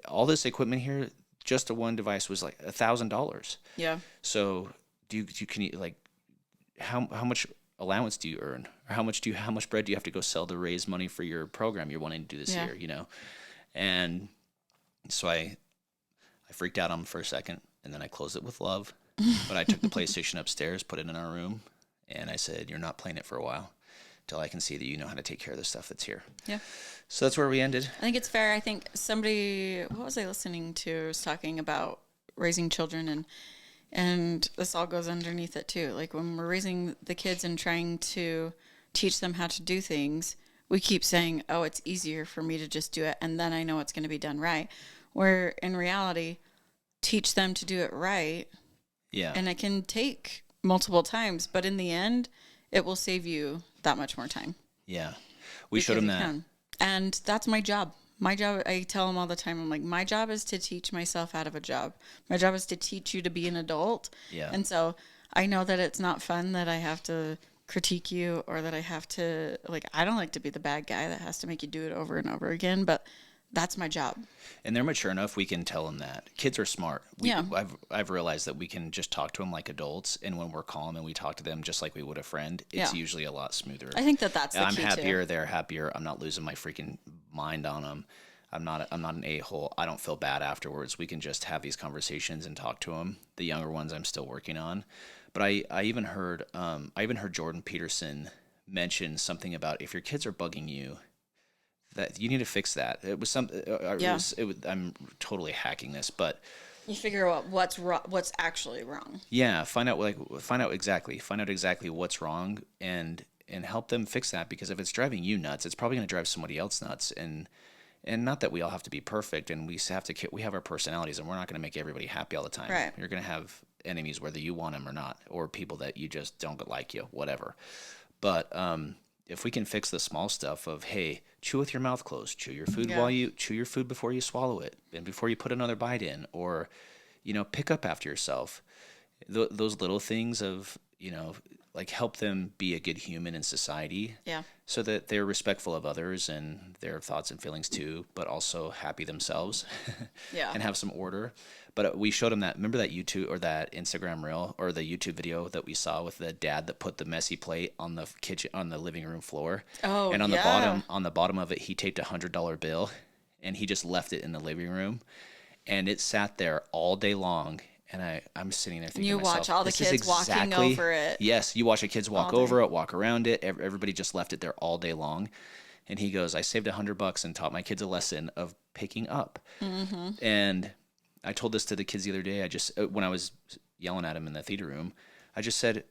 all this equipment here, just the one device was like $1,000. Yeah. So can you like, how much allowance do you earn, or how much bread do you have to go sell to raise money for your program you're wanting to do this Yeah. year, you know? And so I freaked out on them for a second, and then I closed it with love. But I took the PlayStation upstairs, put it in our room, and I said, "You're not playing it for a while, till I can see that you know how to take care of the stuff that's here." Yeah. So that's where we ended. I think it's fair. I think somebody, what was I listening to, was talking about raising children, and this all goes underneath it too. Like when we're raising the kids and trying to teach them how to do things, we keep saying, oh, it's easier for me to just do it, and then I know it's going to be done right. Where in reality, teach them to do it right, Yeah. and it can take multiple times, but in the end, it will save you that much more time. Yeah. We showed them Because you that. can. And that's my job. My job, I tell them all the time, I'm like, my job is to teach myself out of a job. My job is to teach you to be an adult. Yeah. And so I know that it's not fun that I have to critique you, or that I have to, like, I don't like to be the bad guy that has to make you do it over and over again, but that's my job. And they're mature enough, we can tell them that. Kids are smart. Yeah. I've realized that we can just talk to them like adults, and when we're calm and we talk to them just like we would a friend, it's Yeah. usually a lot smoother. I think that's the I'm key happier, too. they're happier. I'm not losing my freaking mind on them. I'm not an a-hole. I don't feel bad afterwards. We can just have these conversations and talk to them. The younger ones I'm still working on. But I even heard Jordan Peterson mention something about, if your kids are bugging you, that you need to fix that. It was I'm totally hacking this, but You figure out what's wrong, what's actually wrong. yeah, find out exactly what's wrong, and help them fix that, because if it's driving you nuts, it's probably going to drive somebody else nuts. And not that we all have to be perfect, and we have our personalities, and we're not going to make everybody happy all the time. Right. You're going to have enemies whether you want them or not, or people that you just don't like you, whatever. But if we can fix the small stuff of, hey, chew with your mouth closed, chew your food chew your food before you swallow it, and before you put another bite in, or pick up after yourself. Those little things of like, help them be a good human in society. Yeah. So that they're respectful of others and their thoughts and feelings too, but also happy themselves. Yeah. And have some order. But we showed them that. Remember that YouTube or that Instagram reel or the YouTube video that we saw with the dad that put the messy plate on the living room floor. Oh, and on yeah. the bottom of it, he taped $100 bill, and he just left it in the living room, and it sat there all day long. And I'm sitting there thinking, You to myself, watch all the this is kids walking over it. Yes, you watch the kids walk all day. over it, walk around it. Everybody just left it there all day long. And he goes, I saved $100 and taught my kids a lesson of picking up. Mm-hmm. And I told this to the kids the other day. When I was yelling at them in the theater room, I just said,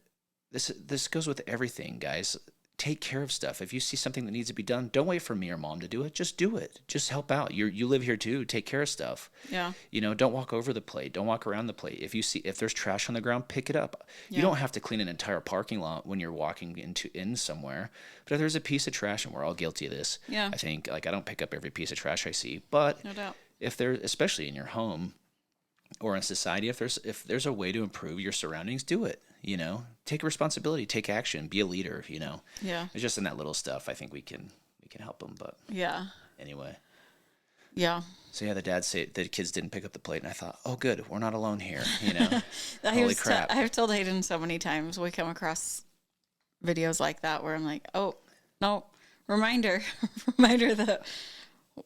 this goes with everything, guys. Take care of stuff. If you see something that needs to be done, don't wait for me or mom to do it. Just do it. Just help out. You live here too. Take care of stuff. Yeah. Don't walk over the plate. Don't walk around the plate. If there's trash on the ground, pick it up. Yeah. You don't have to clean an entire parking lot when you're walking in somewhere. But if there's a piece of trash, and we're all guilty of this, Yeah. I think, like, I don't pick up every piece of trash I see, but No doubt. if there, especially in your home or in society, if there's a way to improve your surroundings, do it. Take responsibility, take action, be a leader. Yeah. It's just in that little stuff. I think we can help them. But Yeah. anyway, Yeah. so yeah, the kids didn't pick up the plate, and I thought, oh, good, we're not alone here. Holy crap! I've told Hayden so many times we come across videos like that where I'm like, oh no, reminder that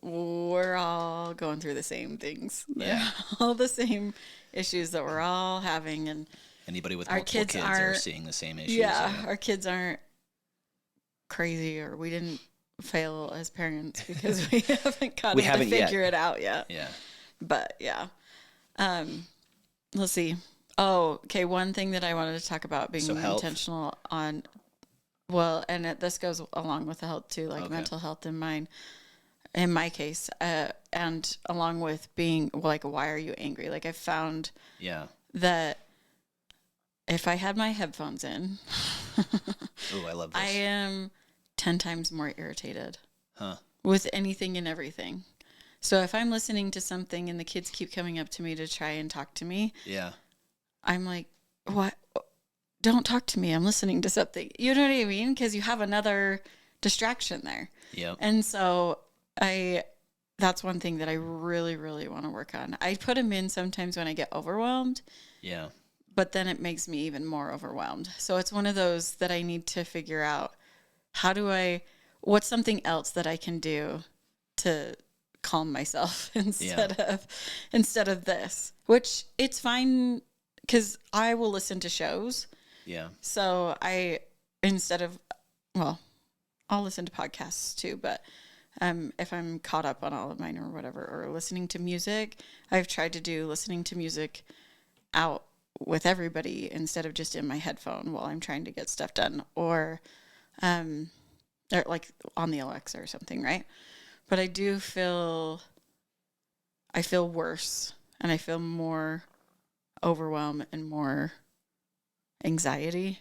we're all going through the same things. Yeah. All the same issues that we're all having, and Anybody with our multiple kids kids are seeing the same issues. yeah, our kids aren't crazy, or we didn't fail as parents because we haven't got to figure it out yet. Yeah. But yeah, let's see. Oh, okay. One thing that I wanted to talk about being So health. intentional on, well, and this goes along with the health too, like Okay. mental health in mine, in my case, and along with being like, why are you angry? Like I found Yeah. that if I had my headphones in, Oh, I love I this. am 10 times more irritated Huh. with anything and everything. So if I'm listening to something and the kids keep coming up to me to try and talk to me, Yeah. I'm like, what? Don't talk to me. I'm listening to something. You know what I mean? Because you have another distraction there. Yep. And so that's one thing that I really, really want to work on. I put them in sometimes when I get overwhelmed, Yeah. but then it makes me even more overwhelmed. So it's one of those that I need to figure out what's something else that I can do to calm myself instead of this, which it's fine because I will listen to shows. Yeah. So instead of, well, I'll listen to podcasts too, but if I'm caught up on all of mine or whatever, or listening to music, I've tried to do listening to music out with everybody instead of just in my headphone while I'm trying to get stuff done, or like on the Alexa or something, right? But I feel worse and I feel more overwhelm and more anxiety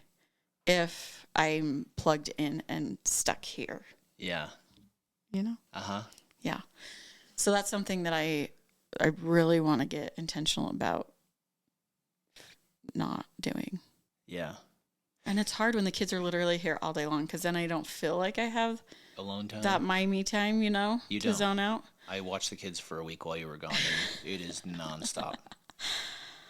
if I'm plugged in and stuck here, Yeah. you know? Uh-huh. Yeah. So that's something that I really want to get intentional about not doing. Yeah. And it's hard when the kids are literally here all day long because then I don't feel like I have Alone time. that my me time, You to don't. zone out. I watched the kids for a week while you were gone, and it is nonstop.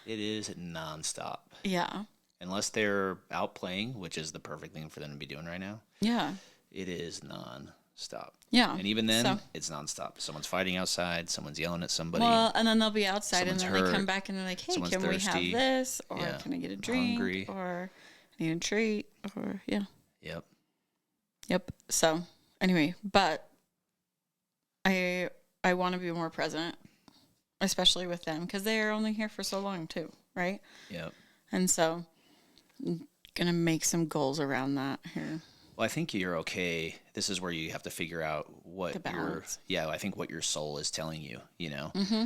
It is nonstop. Yeah. Unless they're out playing, which is the perfect thing for them to be doing right now. Yeah. It is nonstop. Yeah. And even then, it's nonstop. Someone's fighting outside. Someone's yelling at somebody. Well, and then they'll be outside and Someone's then hurt. they come back and they're like, hey, Someone's can we have thirsty. this? Or Yeah. can I get a I'm drink? hungry. Or I need a treat? Or, yeah. Yep. Yep. So, anyway, but I want to be more present, especially with them because they are only here for so long too, right? Yep. And so I'm going to make some goals around that here. Well, I think you're okay. This is where you have to figure out what The balance. I think what your soul is telling you, Mm-hmm.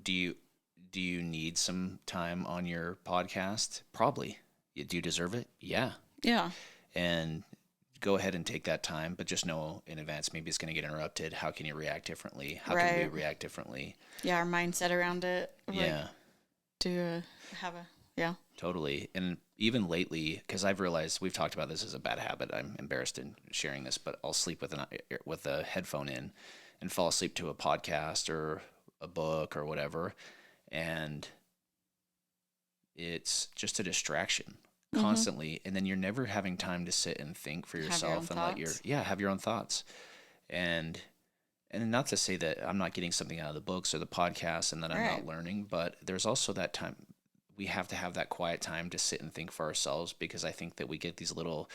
Do you need some time on your podcast? Probably. Do you deserve it? Yeah. Yeah. And go ahead and take that time, but just know in advance maybe it's going to get interrupted. How can you react differently? How can we Right. react differently? Yeah, our mindset around it. Yeah. Yeah. Totally. And even lately, because I've realized we've talked about this as a bad habit. I'm embarrassed in sharing this, but I'll sleep with a headphone in and fall asleep to a podcast or a book or whatever. And it's just a distraction constantly. And then you're never having time to sit and think for yourself and have your own thoughts. And not to say that I'm not getting something out of the books or the podcast and that I'm not learning, but there's also that time we have to have that quiet time to sit and think for ourselves, because I think that we get these little,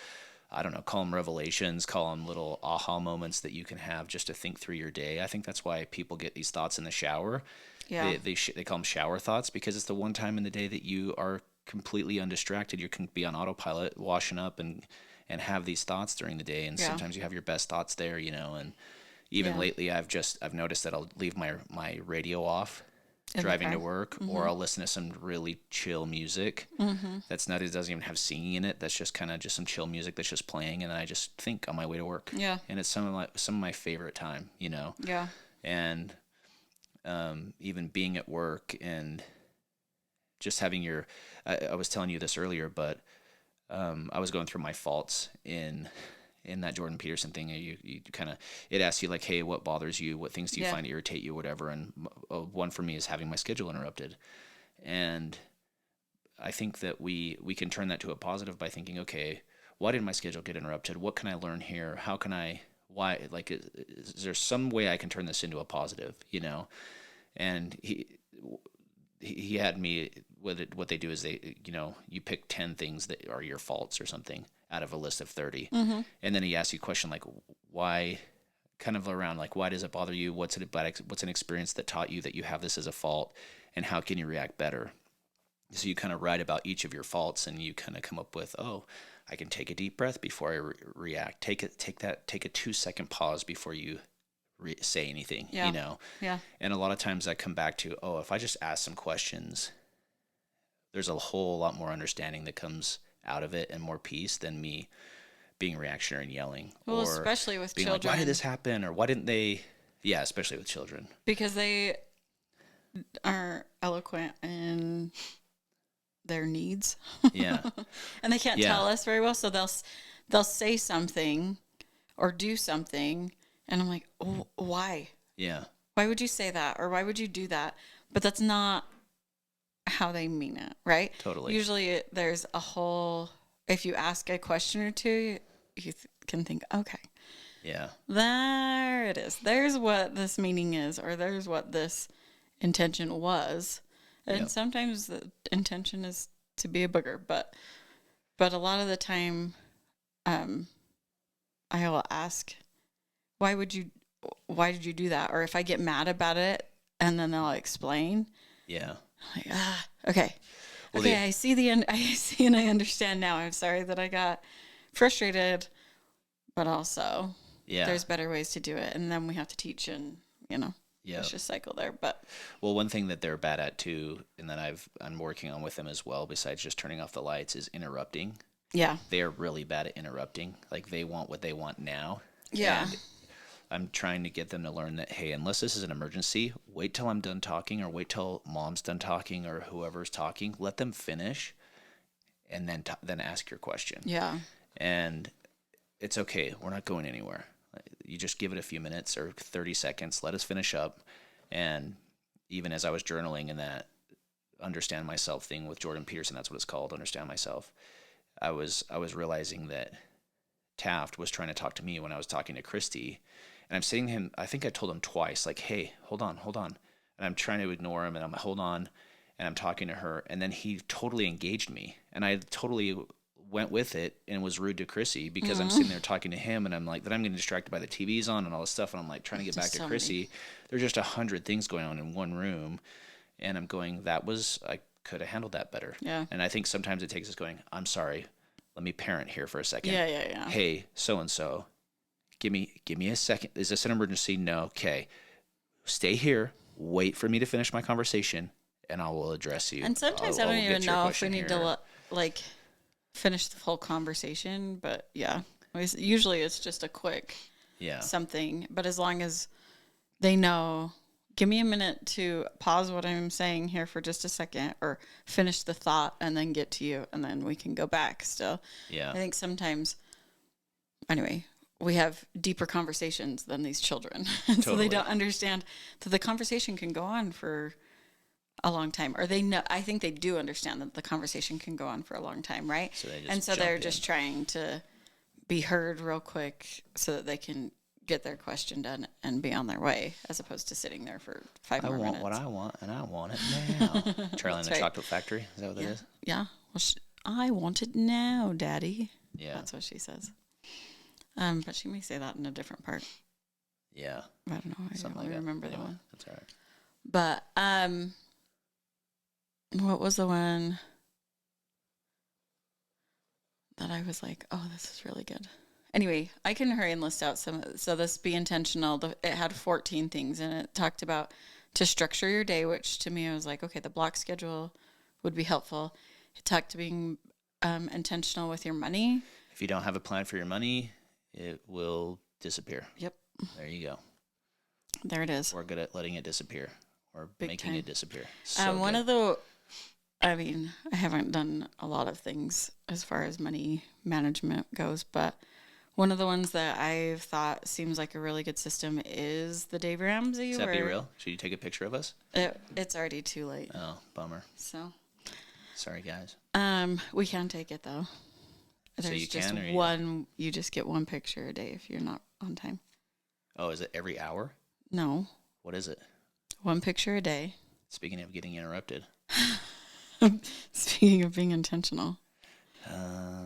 I don't know, call them revelations, call them little aha moments that you can have just to think through your day. I think that's why people get these thoughts in the shower. Yeah. They call them shower thoughts, because it's the one time in the day that you are completely undistracted. You can be on autopilot, washing up and have these thoughts during the day. And sometimes you have your best thoughts there, and even lately I've noticed that I'll leave my radio off driving to work, or I'll listen to some really chill music. That's not, it doesn't even have singing in it. That's just kind of just some chill music that's just playing, and I just think on my way to work. Yeah. And it's some of my favorite time, Yeah. And even being at work and just having I was telling you this earlier, but I was going through my faults in that Jordan Peterson thing. You kind of, it asks you like, hey, what bothers you? What things do you find irritate you? Whatever. And one for me is having my schedule interrupted. And I think that we can turn that to a positive by thinking, okay, why did my schedule get interrupted? What can I learn here? How can why, like, is there some way I can turn this into a positive, And he had me with it. What they do is you pick 10 things that are your faults or something out of a list of 30. And then he asks you a question like, why, kind of around like, why does it bother you? What's an experience that taught you that you have this as a fault, and how can you react better? So you kind of write about each of your faults, and you kind of come up with, oh, I can take a deep breath before I react. Take a 2-second pause before you say anything, Yeah. Yeah. And a lot of times I come back to, oh, if I just ask some questions, there's a whole lot more understanding that comes out of it and more peace than me being reactionary and yelling. Well, or especially with being children. like, why did this happen? Or why didn't they? Yeah, especially with children. Because they are eloquent in their needs. Yeah. And they can't tell us very well. So they'll say something or do something. And I'm like, oh, why? Yeah. Why would you say that? Or why would you do that? But that's not how they mean it, right? Totally. Usually there's a whole, if you ask a question or two, you can think, okay. Yeah. There it is. There's what this meaning is, or there's what this intention was. And sometimes the intention is to be a booger, but a lot of the time, I will ask, why did you do that? Or if I get mad about it, and then they'll explain. Yeah. I'm like, okay. Well, okay, I see and I understand now. I'm sorry that I got frustrated, but also there's better ways to do it. And then we have to teach, and it's just cycle there. But one thing that they're bad at too, and that I'm working on with them as well, besides just turning off the lights, is interrupting. Yeah. They are really bad at interrupting. Like, they want what they want now. Yeah. And I'm trying to get them to learn that, hey, unless this is an emergency, wait till I'm done talking, or wait till mom's done talking, or whoever's talking. Let them finish, and then ask your question. Yeah. And it's okay. We're not going anywhere. You just give it a few minutes or 30 seconds. Let us finish up. And even as I was journaling in that Understand Myself thing with Jordan Peterson, that's what it's called, Understand Myself, I was realizing that Taft was trying to talk to me when I was talking to Christy. And I'm saying to him, I think I told him twice, like, hey, hold on. And I'm trying to ignore him, and I'm like, hold on. And I'm talking to her. And then he totally engaged me. And I totally went with it and was rude to Chrissy because I'm sitting there talking to him, and I'm like, then I'm getting distracted by the TVs on and all this stuff. And I'm like trying to get back to Chrissy. There's just 100 things going on in one room. And I'm going, I could have handled that better. Yeah. And I think sometimes it takes us going, I'm sorry. Let me parent here for a second. Yeah. Hey, so-and-so, give me a second. Is this an emergency? No. Okay. Stay here. Wait for me to finish my conversation, and I will address you. And sometimes I don't even know if we need to finish the whole conversation, but yeah. Usually it's just a quick something. But as long as they know, give me a minute to pause what I'm saying here for just a second, or finish the thought and then get to you, and then we can go back still. Yeah. I think sometimes, anyway, we have deeper conversations than these children. And so they don't understand that the conversation can go on for a long time. Or they know, I think they do understand that the conversation can go on for a long time, right? So they're just trying to be heard real quick so that they can get their question done and be on their way, as opposed to sitting there for 5 more minutes. I want what I want, and I want it now. Charlie and the Chocolate Factory, is that what that is? Yeah. Well, I want it now, Daddy. Yeah. That's what she says. But she may say that in a different part. Yeah. I don't know. I don't really remember that one. That's all right. But what was the one that I was like, oh, this is really good? Anyway, I can hurry and list out some. So this Be Intentional, it had 14 things, and it talked about to structure your day, which to me I was like, okay, the block schedule would be helpful. It talked to being intentional with your money. If you don't have a plan for your money, it will disappear. Yep. There you go. There it is. We're good at letting it disappear, or making it disappear. I haven't done a lot of things as far as money management goes, but one of the ones that I've thought seems like a really good system is the Dave Ramsey. Does that be real? Should you take a picture of us? It's already too late. Oh, bummer. So. Sorry, guys. We can take it though. There's just one. You just get one picture a day if you're not on time. Oh, is it every hour? No. What is it? One picture a day. Speaking of getting interrupted. Speaking of being intentional.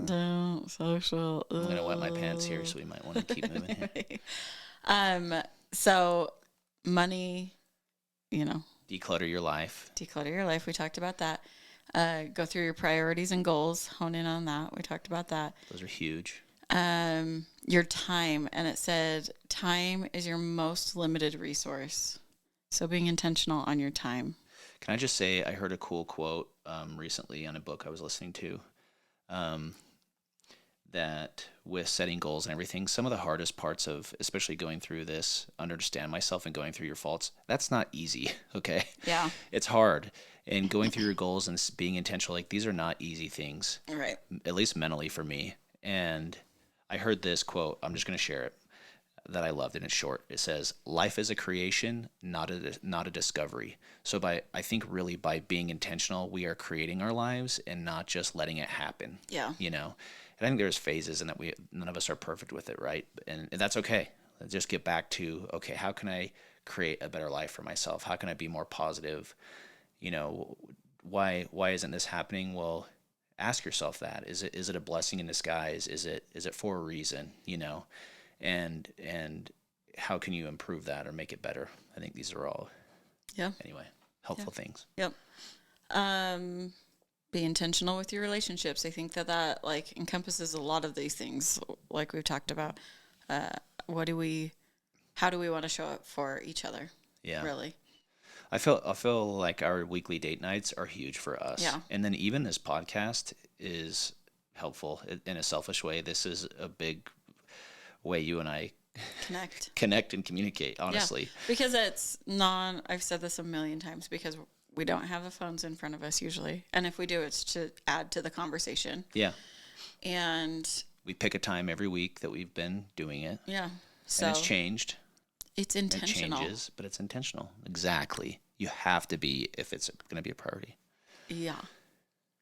Don't social. I'm going to wet my pants here, so we might want to keep moving here. So money, Declutter your life. Declutter your life. We talked about that. Go through your priorities and goals, hone in on that. We talked about that. Those are huge. Your time, and it said time is your most limited resource. So being intentional on your time. Can I just say, I heard a cool quote recently on a book I was listening to, that with setting goals and everything, some of the hardest parts of, especially going through this, understand myself and going through your faults, that's not easy, okay? Yeah. It's hard. And going through your goals and being intentional, like, these are not easy things, Right. at least mentally for me. And I heard this quote, I'm just going to share it, that I loved, and it's short. It says, "Life is a creation, not a discovery." So I think really by being intentional, we are creating our lives and not just letting it happen. Yeah. You know, and I think there's phases, and that none of us are perfect with it, right? And that's okay. Let's just get back to, okay, how can I create a better life for myself? How can I be more positive? You know, why isn't this happening? Well, ask yourself that. Is it a blessing in disguise? Is it for a reason? You know. And how can you improve that or make it better? I think these are all, anyway, helpful things. Yep. Be intentional with your relationships. I think that like encompasses a lot of these things, like we've talked about. How do we want to show up for each other? Yeah, really. I feel like our weekly date nights are huge for us. Yeah. And then even this podcast is helpful in a selfish way. This is a big way you and I connect and communicate, honestly. Yeah, because I've said this a million times, because we don't have the phones in front of us usually. And if we do, it's to add to the conversation. Yeah. And we pick a time every week that we've been doing it. Yeah. So and it's changed. It's intentional. It changes, but it's intentional. Exactly. You have to be, if it's going to be a priority. Yeah.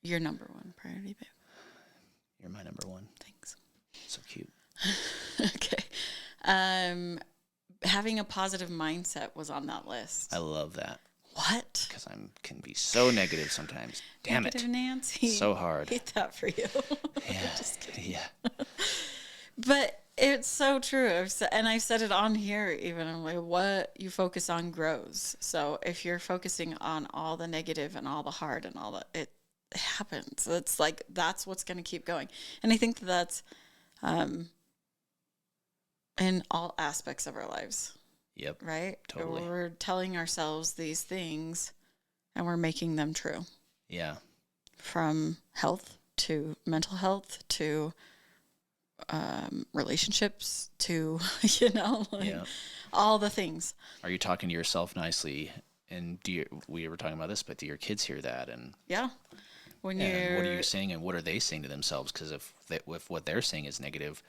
Your number one priority, babe. You're my number one. Thanks. So cute. Okay. Having a positive mindset was on that list. I love that. What? Because can be so negative sometimes. Damn negative it. Nancy. So hard. I hate that for you. Yeah. Just kidding. Yeah. But it's so true. I've said it on here even. I'm like, what you focus on grows. So if you're focusing on all the negative and all the hard and all that, it happens. It's like, that's what's going to keep going. And I think that's in all aspects of our lives. Yep. Right? Totally. We're telling ourselves these things and we're making them true. Yeah. From health to mental health to relationships to, all the things. Are you talking to yourself nicely? And we were talking about this, but do your kids hear that? And yeah. What are you saying, and what are they saying to themselves? Because if what they're saying is negative,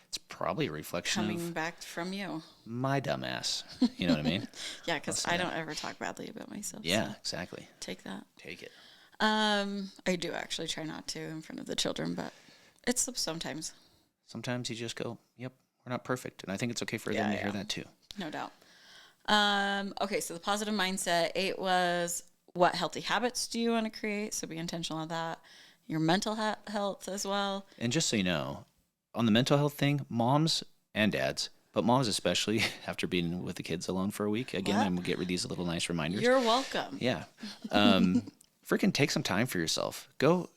it's probably a reflection coming back from you. My dumbass. You know what I mean? Yeah, because I don't ever talk badly about myself. Yeah, so exactly. Take that. Take it. I do actually try not to in front of the children, but it slips sometimes. Sometimes you just go, yep, we're not perfect. And I think it's okay for them to hear that too. No doubt. Okay, so the positive mindset, 8 was, what healthy habits do you want to create? So be intentional on that. Your mental health as well. And just so you know, on the mental health thing, moms and dads, but moms especially, after being with the kids alone for a week, again, I'm going to get these little nice reminders. You're welcome. Yeah. Freaking take some time for yourself. Go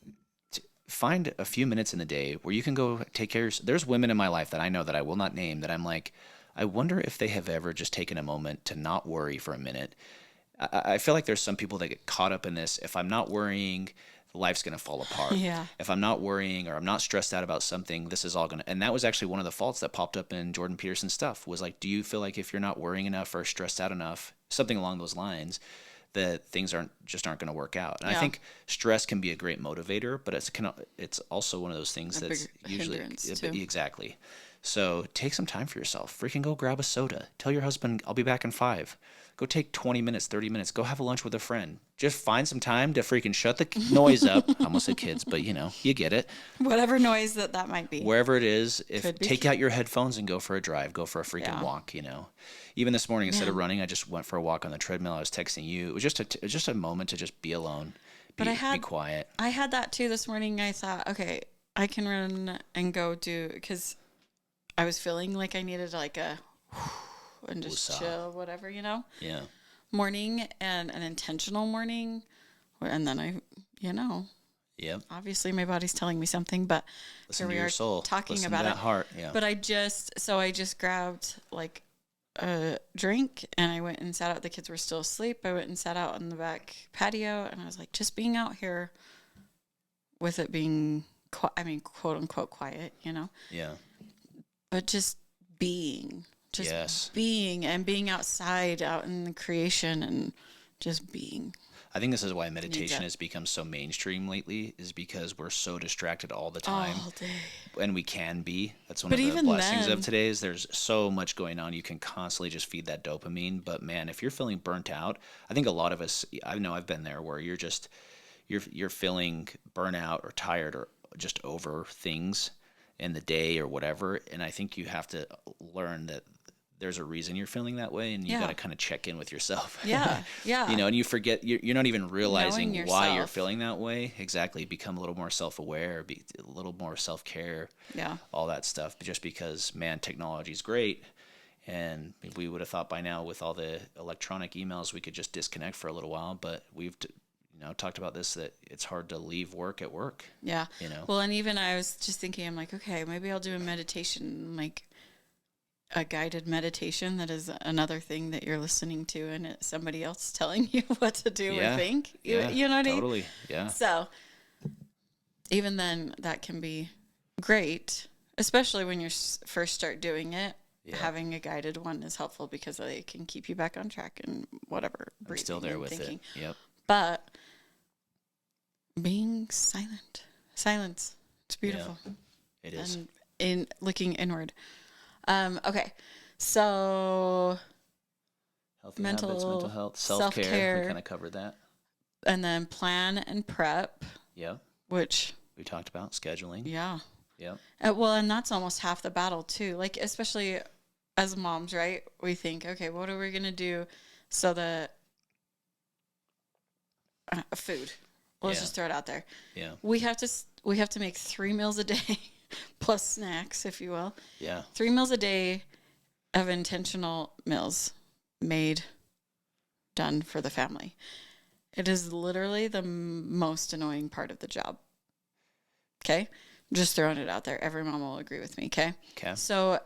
find a few minutes in the day where you can go take care of. There's women in my life that I know that I will not name that I'm like, I wonder if they have ever just taken a moment to not worry for a minute. I feel like there's some people that get caught up in this. If I'm not worrying, life's going to fall apart. Yeah. If I'm not worrying or I'm not stressed out about something, this is all going to, and that was actually one of the faults that popped up in Jordan Peterson's stuff was like, do you feel like if you're not worrying enough or stressed out enough, something along those lines, that things aren't going to work out? And I think stress can be a great motivator, but it's also one of those things that's usually exactly. So take some time for yourself. Freaking go grab a soda. Tell your husband, I'll be back in 5. Go take 20 minutes, 30 minutes. Go have a lunch with a friend. Just find some time to freaking shut the noise up. I almost said kids, but you get it. Whatever noise that might be. Wherever it is, take out your headphones and go for a drive. Go for a freaking walk, Even this morning, instead of running, I just went for a walk on the treadmill. I was texting you. It was just a moment to just be alone. Be quiet. I had that too this morning. I thought, okay, I can run and go because I was feeling like I needed like a and just chill, whatever, Yeah. Morning, and an intentional morning And then Yep. obviously my body's telling me something, but Listen here to we your are soul. talking Listen about to that it. heart. Yeah. But I just grabbed like a drink and I went and sat out. The kids were still asleep. I went and sat out on the back patio and I was like, just being out here with it being, quote unquote quiet, Yeah. but just being, Yes. being and being outside, out in the creation and just being. I think this is why meditation that. has become so mainstream lately, is because we're so distracted all the time. All day. And we can be. That's one But of the even blessings then, of today is there's so much going on. You can constantly just feed that dopamine. But man, if you're feeling burnt out, I think a lot of us, I know I've been there, where you're feeling burnout or tired or just over things in the day or whatever. And I think you have to learn that there's a reason you're feeling that way, and you got to kind of check in with yourself. Yeah. And you forget, you're not even realizing why you're yourself. feeling that way. Exactly. Become a little more self-aware, be a little more self-care. Yeah. All that stuff. Just because, man, technology is great. And we would have thought by now with all the electronic emails, we could just disconnect for a little while, but we've talked about this, that it's hard to leave work at work. Yeah. Well, and even I was just thinking, I'm like, okay, maybe I'll do a meditation, like a guided meditation that is another thing that you're listening to and it's somebody else telling you what to do or think. You know what I mean? Totally. Yeah. So even then that can be great, especially when you first start doing it. Yeah. Having a guided one is helpful because they can keep you back on track and whatever. I'm still there with thinking. It. Yep. But being silence, it's beautiful. Yeah, it is. And in looking inward. Okay, so healthy habits, mental health, self-care. We kind of covered that. And then plan and prep. Yeah. Which we talked about, scheduling. Yeah. Yeah. Well, and that's almost half the battle too. Like, especially as moms, right? We think, okay, what are we going to do so that food. Let's just throw it out there. Yeah. We have to make 3 meals a day plus snacks, if you will. Yeah. 3 meals a day of intentional meals made, done for the family. It is literally the most annoying part of the job. Okay? Just throwing it out there. Every mom will agree with me, okay? Okay. So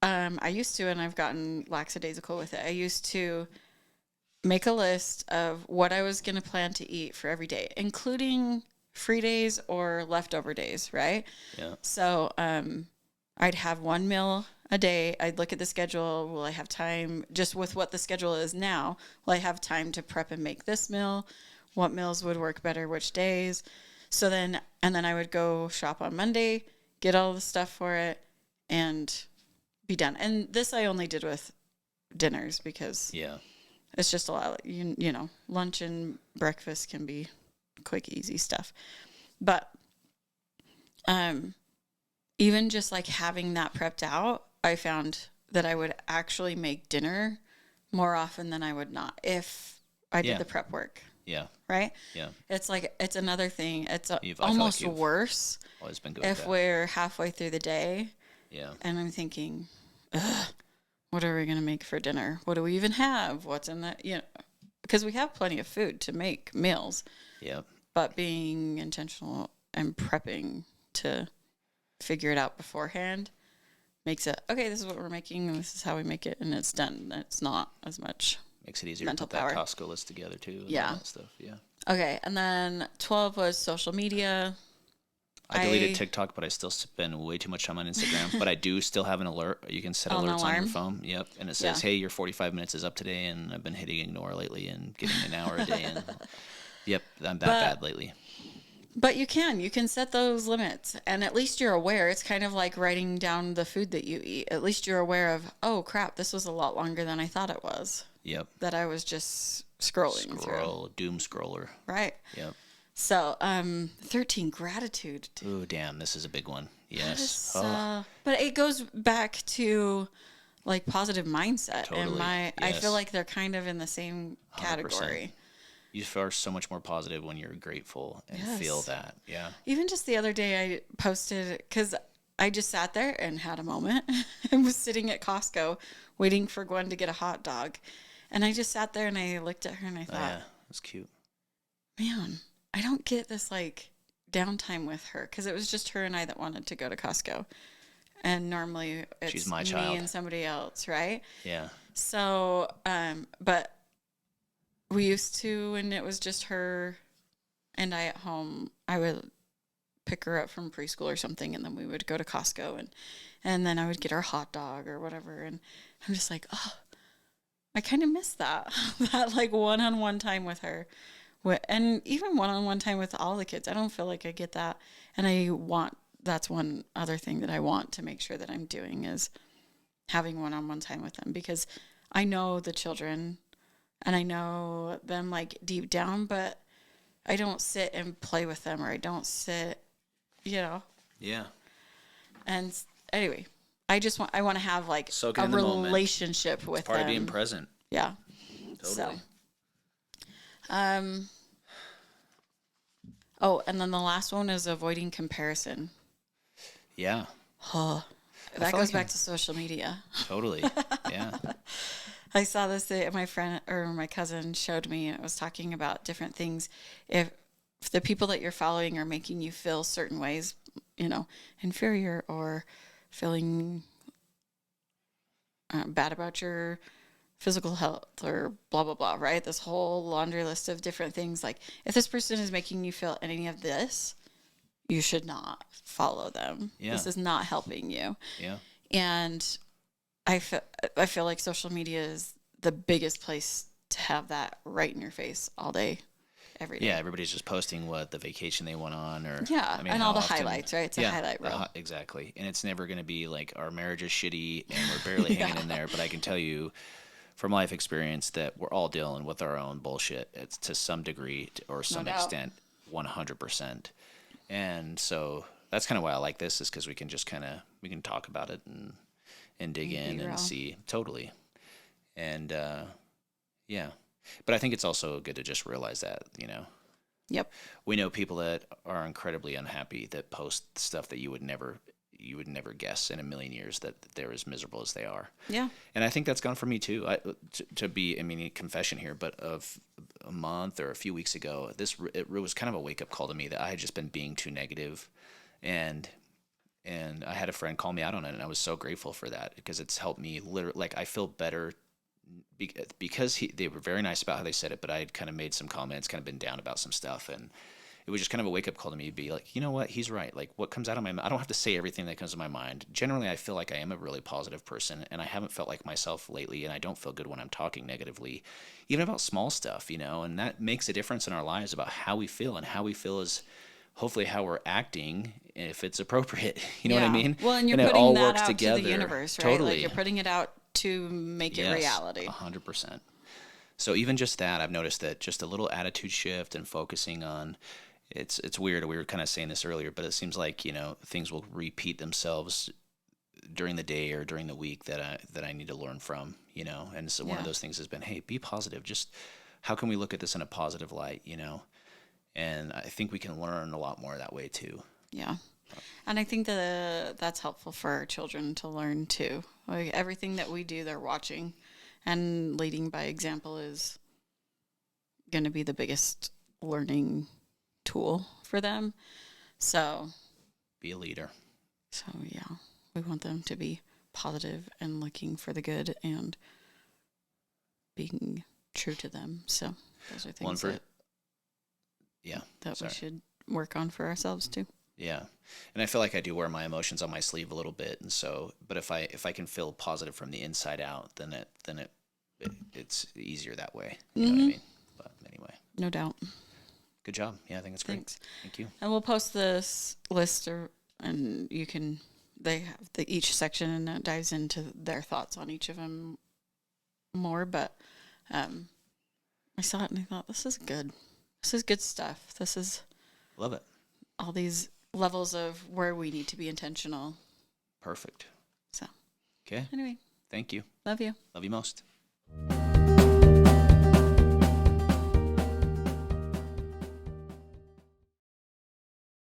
I used to, and I've gotten lackadaisical with it, I used to make a list of what I was going to plan to eat for every day, including free days or leftover days, right? Yeah. So I'd have 1 meal a day. I'd look at the schedule. Will I have time, just with what the schedule is now, will I have time to prep and make this meal? What meals would work better which days? So then I would go shop on Monday, get all the stuff for it, and be done. And this I only did with dinners because it's just a lot. You know, lunch and breakfast can be quick, easy stuff. But even just like having that prepped out, I found that I would actually make dinner more often than I would not if I did the prep work. Yeah. Right? Yeah. It's like, it's another thing. It's almost like worse always been good if we're halfway through the day. Yeah. And I'm thinking, what are we going to make for dinner? What do we even have? What's in that? You know, because we have plenty of food to make meals. Yeah. But being intentional and prepping to figure it out beforehand makes it, okay, this is what we're making, and this is how we make it, and it's done. It's not as much makes it easier mental to put power. that Costco list together too. And all that stuff. Yeah. Okay, and then 12 was social media. I deleted TikTok, but I still spend way too much time on Instagram. But I do still have an alert. You can set alerts on your phone. Yep. And it says, hey, your 45 minutes is up today. And I've been hitting ignore lately and getting an hour a day. And yep, I'm that bad lately. But you can set those limits. And at least you're aware. It's kind of like writing down the food that you eat. At least you're aware of, oh, crap, this was a lot longer than I thought it was. Yep. That I was just scrolling through. Doom scroller. Right. Yep. So, 13, gratitude. Oh, damn, this is a big one. Yes. But it goes back to like positive mindset. Totally. And I feel like they're kind of in the same category. 100%. You are so much more positive when you're grateful and feel that. Yeah. Even just the other day I posted, because I just sat there and had a moment. I was sitting at Costco waiting for Gwen to get a hot dog. And I just sat there and I looked at her and I thought, yeah, that's cute. man, I don't get this like downtime with her because it was just her and I that wanted to go to Costco. And normally She's it's my me child. and somebody else, right? Yeah. So, but we used to, when it was just her and I at home, I would pick her up from preschool or something, and then we would go to Costco, and then I would get her a hot dog or whatever. And I'm just like, oh, I kind of miss that, that like one-on-one time with her. And even one-on-one time with all the kids. I don't feel like I get that. And that's one other thing that I want to make sure that I'm doing is having one-on-one time with them, because I know the children and I know them like deep down, but I don't sit and play with them, or I don't sit, you know. Yeah. And anyway, I want to have like Soak it a in the moment. relationship with It's part them. of being present. Yeah. Totally. So, oh, and then the last one is avoiding comparison. Yeah. Oh, that goes back to social media. Totally. Yeah. I saw this, my friend or my cousin showed me, it was talking about different things. If the people that you're following are making you feel certain ways, you know, inferior or feeling bad about your physical health or blah, blah, blah, right? This whole laundry list of different things. Like, if this person is making you feel any of this, you should not follow them. Yeah. This is not helping you. Yeah. And I feel like social media is the biggest place to have that right in your face all day, every day. Yeah, everybody's just posting what the vacation they went on, or yeah, I mean, and all the often, highlights, right? It's a highlight reel. Exactly, and it's never going to be like our marriage is shitty and we're barely hanging in there. But I can tell you, from life experience, that we're all dealing with our own bullshit. It's to some degree or some extent, 100%. And so that's kind of why I like this, is because we can just we can talk about it and dig in and see. Totally. And yeah, but I think it's also good to just realize that, you know. Yep. We know people that are incredibly unhappy that post stuff that you would never guess in a million years that they're as miserable as they are. Yeah. And I think that's gone for me too. To be, I mean, confession here, but of a month or a few weeks ago, it was kind of a wake up call to me that I had just been being too negative, and I had a friend call me out on it, and I was so grateful for that, because it's helped me literally, like, I feel better because they were very nice about how they said it, but I had kind of made some comments, kind of been down about some stuff, and it was just kind of a wake up call to me to be like, you know what, he's right. Like, what comes out of my mind, I don't have to say everything that comes to my mind. Generally, I feel like I am a really positive person, and I haven't felt like myself lately, and I don't feel good when I'm talking negatively, even about small stuff, you know, and that makes a difference in our lives about how we feel, and how we feel is hopefully how we're acting, if it's appropriate. You know what I mean? Well, and you're it putting all that works out together. to the universe, right? Totally. Like, you're putting it out to make it reality. 100%. So even just that, I've noticed that just a little attitude shift and focusing on, it's weird. We were kind of saying this earlier, but it seems like, you know, things will repeat themselves during the day or during the week that I need to learn from, you know. And so one of those things has been, hey, be positive. Just how can we look at this in a positive light, you know? And I think we can learn a lot more that way too. Yeah. And I think that that's helpful for our children to learn too. Like, everything that we do, they're watching, and leading by example is going to be the biggest learning tool for them. So be a leader. So yeah, we want them to be positive and looking for the good and being true to them. So those are things that we should work on for ourselves too. Yeah. And I feel like I do wear my emotions on my sleeve a little bit. And so, but if I can feel positive from the inside out, then it's easier that way. You know what I mean? But anyway. No doubt. Good job. Yeah, I think it's great. Thanks. Thank you. And we'll post this list, and you can, they have each section, and it dives into their thoughts on each of them more. But I saw it and I thought, this is good. This is good stuff. This is. Love it. All these levels of where we need to be intentional. Perfect. So. Okay. Anyway. Thank you. Love you. Love you most.